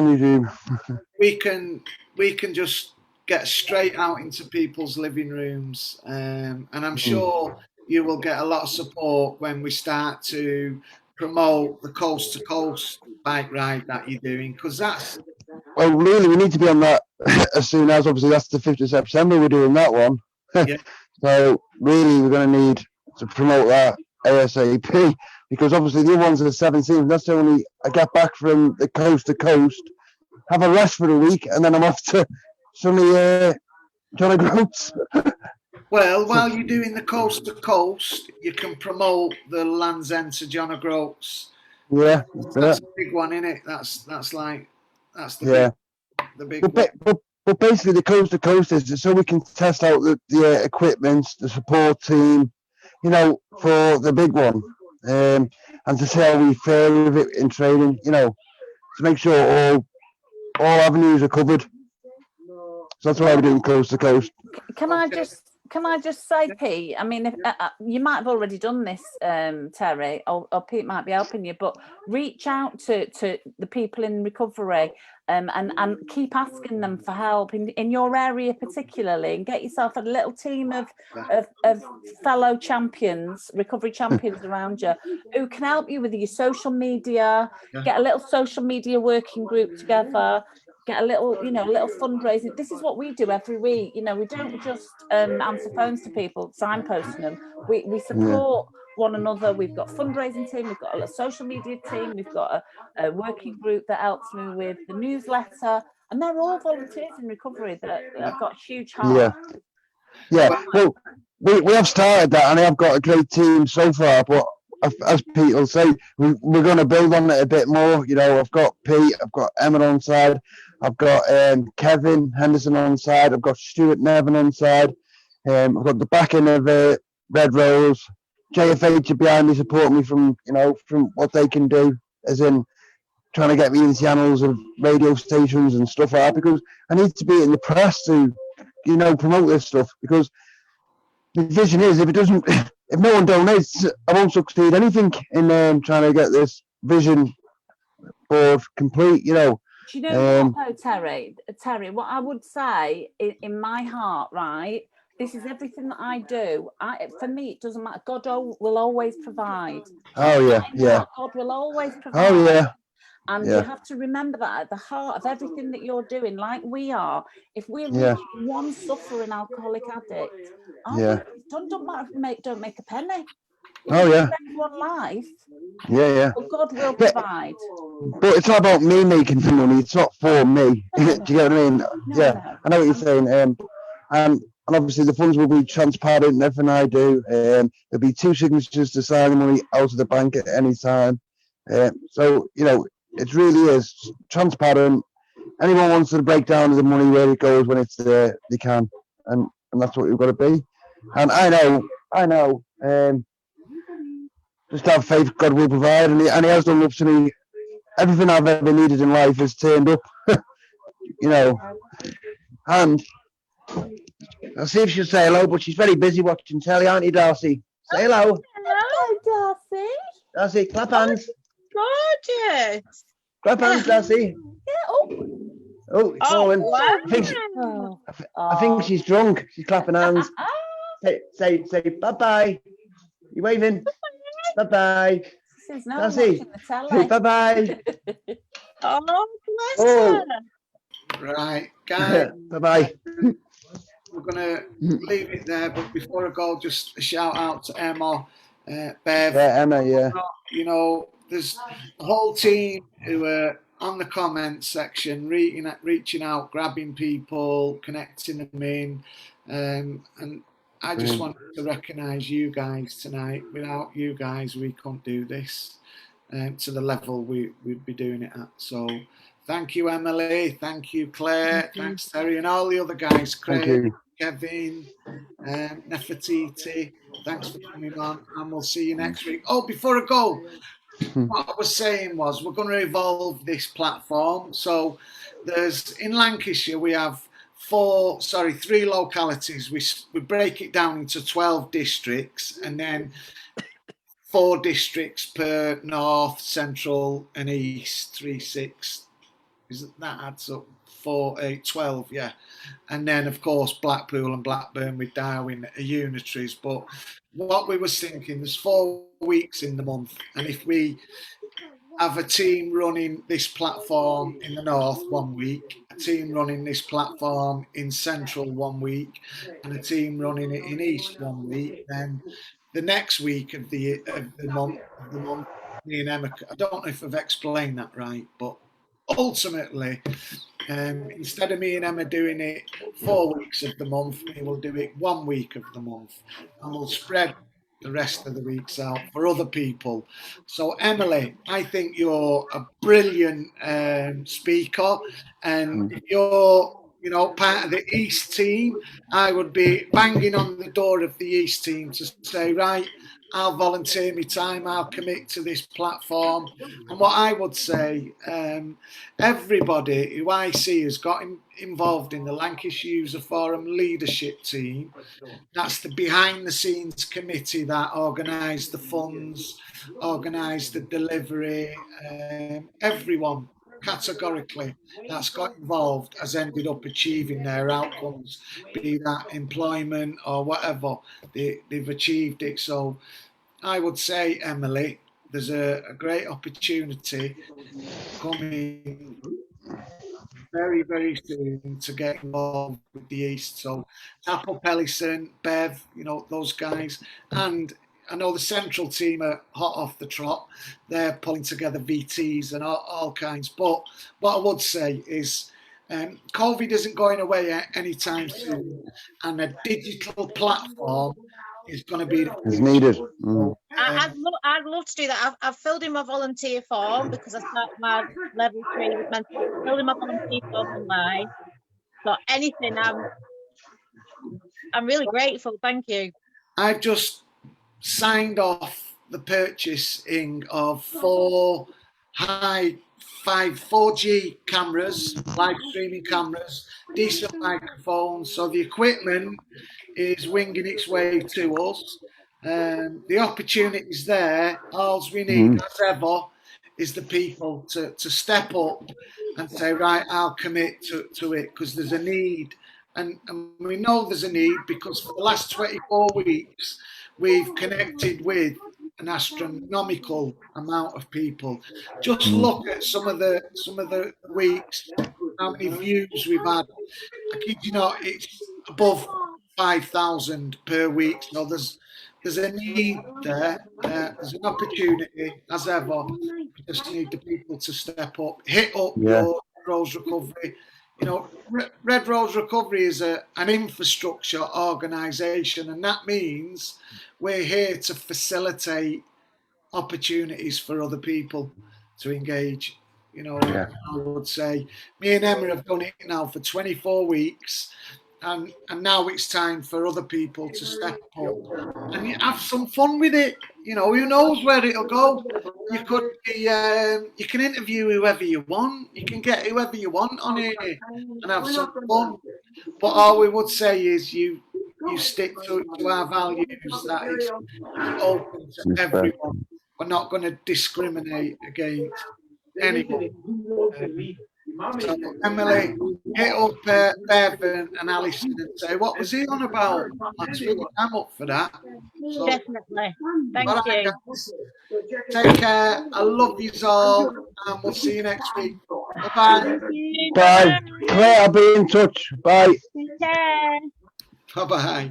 [SPEAKER 2] we can just get straight out into people's living rooms, and I'm sure you will get a lot of support when we start to promote the coast to coast bike ride that you're doing, because that's...
[SPEAKER 5] Well, really, we need to be on that as soon as, obviously, that's the 5th of September, we're doing that one. So, really, we're going to need to promote that ASAP, because obviously the other ones are the 17th. That's only I get back from the coast to coast, have a rest for a week, and then I'm off to sunny John O'Groats.
[SPEAKER 2] Well, while you're doing the coast to coast, you can promote the Land's End to John O'Groats.
[SPEAKER 5] Yeah,
[SPEAKER 2] that's a big one, isn't it? That's the big one.
[SPEAKER 5] But basically, the coast to coast is so we can test out the equipment, the support team, you know, for the big one, and to see how we fare with it in training, you know, to make sure all avenues are covered. So that's why we're doing coast to coast.
[SPEAKER 8] Can I just say, Pete? I mean, if, you might have already done this, Terry, or Pete might be helping you, but reach out to the people in recovery, and keep asking them for help in your area particularly, and get yourself a little team of fellow champions, recovery champions around you, who can help you with your social media. Get a little social media working group together. Get a little, you know, little fundraising. This is what we do every week. You know, we don't just answer phones to people, signposting them. We support one another. We've got a fundraising team. We've got a social media team. We've got a working group that helps me with the newsletter. And they're all volunteers in recovery that have got huge hearts.
[SPEAKER 5] Yeah. Well, we have started that, and I have got a great team so far. But as Pete will say, we're going to build on it a bit more. You know, I've got Pete, I've got Emma on side, I've got Kevin Henderson on side, I've got Stuart Nevin on side, I've got the back end of Red Rose, JFH are behind me, supporting me from what they can do, as in trying to get me in channels of radio stations and stuff like that, because I need to be in the press to, you know, promote this stuff, because the vision is if no one donates, I won't succeed anything in trying to get this vision board complete, you know.
[SPEAKER 8] Do you know what, though, Terry? What I would say in my heart, right, This is everything that I do. For me, it doesn't matter. God will always provide.
[SPEAKER 5] Oh yeah, yeah.
[SPEAKER 8] God will always provide.
[SPEAKER 5] Oh yeah.
[SPEAKER 8] And
[SPEAKER 5] Yeah.
[SPEAKER 8] you have to remember that at the heart of everything that you're doing, like we are, if we're
[SPEAKER 5] Yeah.
[SPEAKER 8] reaching one suffering alcoholic addict,
[SPEAKER 5] Yeah.
[SPEAKER 8] don't matter if don't make a penny. If
[SPEAKER 5] Oh
[SPEAKER 8] we
[SPEAKER 5] yeah.
[SPEAKER 8] save one life,
[SPEAKER 5] Yeah, yeah.
[SPEAKER 8] well, God will
[SPEAKER 5] But-
[SPEAKER 8] provide.
[SPEAKER 5] But it's not about me making the money. It's not for me. Do you get what I mean? Yeah,
[SPEAKER 8] No.
[SPEAKER 5] I know what you're saying. And obviously the funds will be transparent in everything I do. There'll be 2 signatures to sign the money out of the bank at any time. So, you know, it really is transparent. Anyone wants to break down of the money, where it goes when it's there, they can. And that's what we've got to be. And I know, just have faith God will provide. And he has done love to me. Everything I've ever needed in life has turned up, you know. And I'll see if she'll say hello, but she's very busy watching telly, aren't you, Darcy? Say hello.
[SPEAKER 8] Hello, Darcy.
[SPEAKER 5] Darcy, clap hands.
[SPEAKER 6] Gorgeous.
[SPEAKER 5] Clap hands, Darcy.
[SPEAKER 8] Yeah,
[SPEAKER 5] Oh, it's falling.
[SPEAKER 6] wow.
[SPEAKER 5] I think she's drunk. She's clapping hands. Say bye-bye. You waving? Bye-bye.
[SPEAKER 8] She's not
[SPEAKER 5] Darcy.
[SPEAKER 8] watching the telly.
[SPEAKER 5] Bye-bye.
[SPEAKER 6] Oh, bless
[SPEAKER 5] Oh.
[SPEAKER 6] her.
[SPEAKER 2] Right, guys,
[SPEAKER 5] Bye-bye.
[SPEAKER 2] we're going to leave it there. But before I go, just a shout out to Emma, Bev.
[SPEAKER 5] Yeah, Emma, yeah.
[SPEAKER 2] You know, there's a whole team who are on the comments section, reaching out, grabbing people, connecting them in. And I just want to recognise you guys tonight. Without you guys, we couldn't do this to the level we'd be doing it at. So thank you, Emily. Thank you, Claire. Thanks, Terry, and all the other guys. Craig, Kevin, Nefertiti. Thanks for coming on, and we'll see you next week. Oh, before I go, what I was saying was we're going to evolve this platform. So there's in Lancashire we have 3 localities. We break it down into 12 districts, and then 4 districts per north, central, and east. 3, 6. Isn't that adds up? 4, 8, 12, yeah. And then, of course, Blackpool and Blackburn with Darwin are unitaries. But what we were thinking, there's 4 weeks in the month. And if we have a team running this platform in the north 1 week, a team running this platform in central 1 week, and a team running it in east 1 week, then the next week of the month, me and Emma, I don't know if I've explained that right, but ultimately, instead of me and Emma doing it 4 weeks of the month, we will do it 1 week of the month, and we'll spread the rest of the weeks out for other people. So Emily, I think you're a brilliant speaker, and if you're part of the East team, I would be banging on the door of the East team to say, right, I'll volunteer my time, I'll commit to this platform. And what I would say, everybody who I see has got involved in the Lancashire User Forum leadership team. That's the behind the scenes committee that organised the funds, organised the delivery. Everyone categorically that's got involved has ended up achieving their outcomes, be that employment or whatever. They've achieved it. So I would say, Emily, there's a great opportunity coming very, very soon to get involved with the East. So Apple Pellison, Bev, those guys, and I know the central team are hot off the trot. They're pulling together VTs and all kinds. But what I would say is COVID isn't going away anytime soon, and a digital platform is going to be
[SPEAKER 5] needed.
[SPEAKER 6] I'd love to do that. I've filled in my volunteer form because I started my level 3 with mental health. Filled in my volunteer form online. So anything, I'm really grateful. Thank you.
[SPEAKER 2] I've just signed off the purchasing of 4 4G cameras, live streaming cameras, decent microphones. So the equipment is winging its way to us. The opportunity is there. All we need, as ever, is the people to step up and say, right, I'll commit to it, because there's a need and we know there's a need because for the last 24 weeks we've connected with an astronomical amount of people. Just look at some of the weeks, how many views we've had. I kid you not, it's above 5,000 per week. So there's a need there. There's an opportunity, as ever. We just need the people to step up, hit up your Rose Recovery. You know, Red Rose Recovery is an infrastructure organisation, and that means we're here to facilitate opportunities for other people to engage. You know, I would say me and Emma have done it now for 24 weeks, and now it's time for other people to step up and have some fun with it. You know, who knows where it'll go? You could be, you can interview whoever you want. You can get whoever you want on here and have some fun. But all we would say is you stick to our values, that it's open to everyone. We're not going to discriminate against anyone. So, Emily, hit up Bev and Alison and say, what was he on about last week? I'm up for that. So,
[SPEAKER 6] definitely. Thank you.
[SPEAKER 2] Guys, take care. I love you all, and we'll see you next week. Bye-bye.
[SPEAKER 5] Bye. Claire, I'll be in touch. Bye.
[SPEAKER 6] Take care.
[SPEAKER 2] Bye-bye.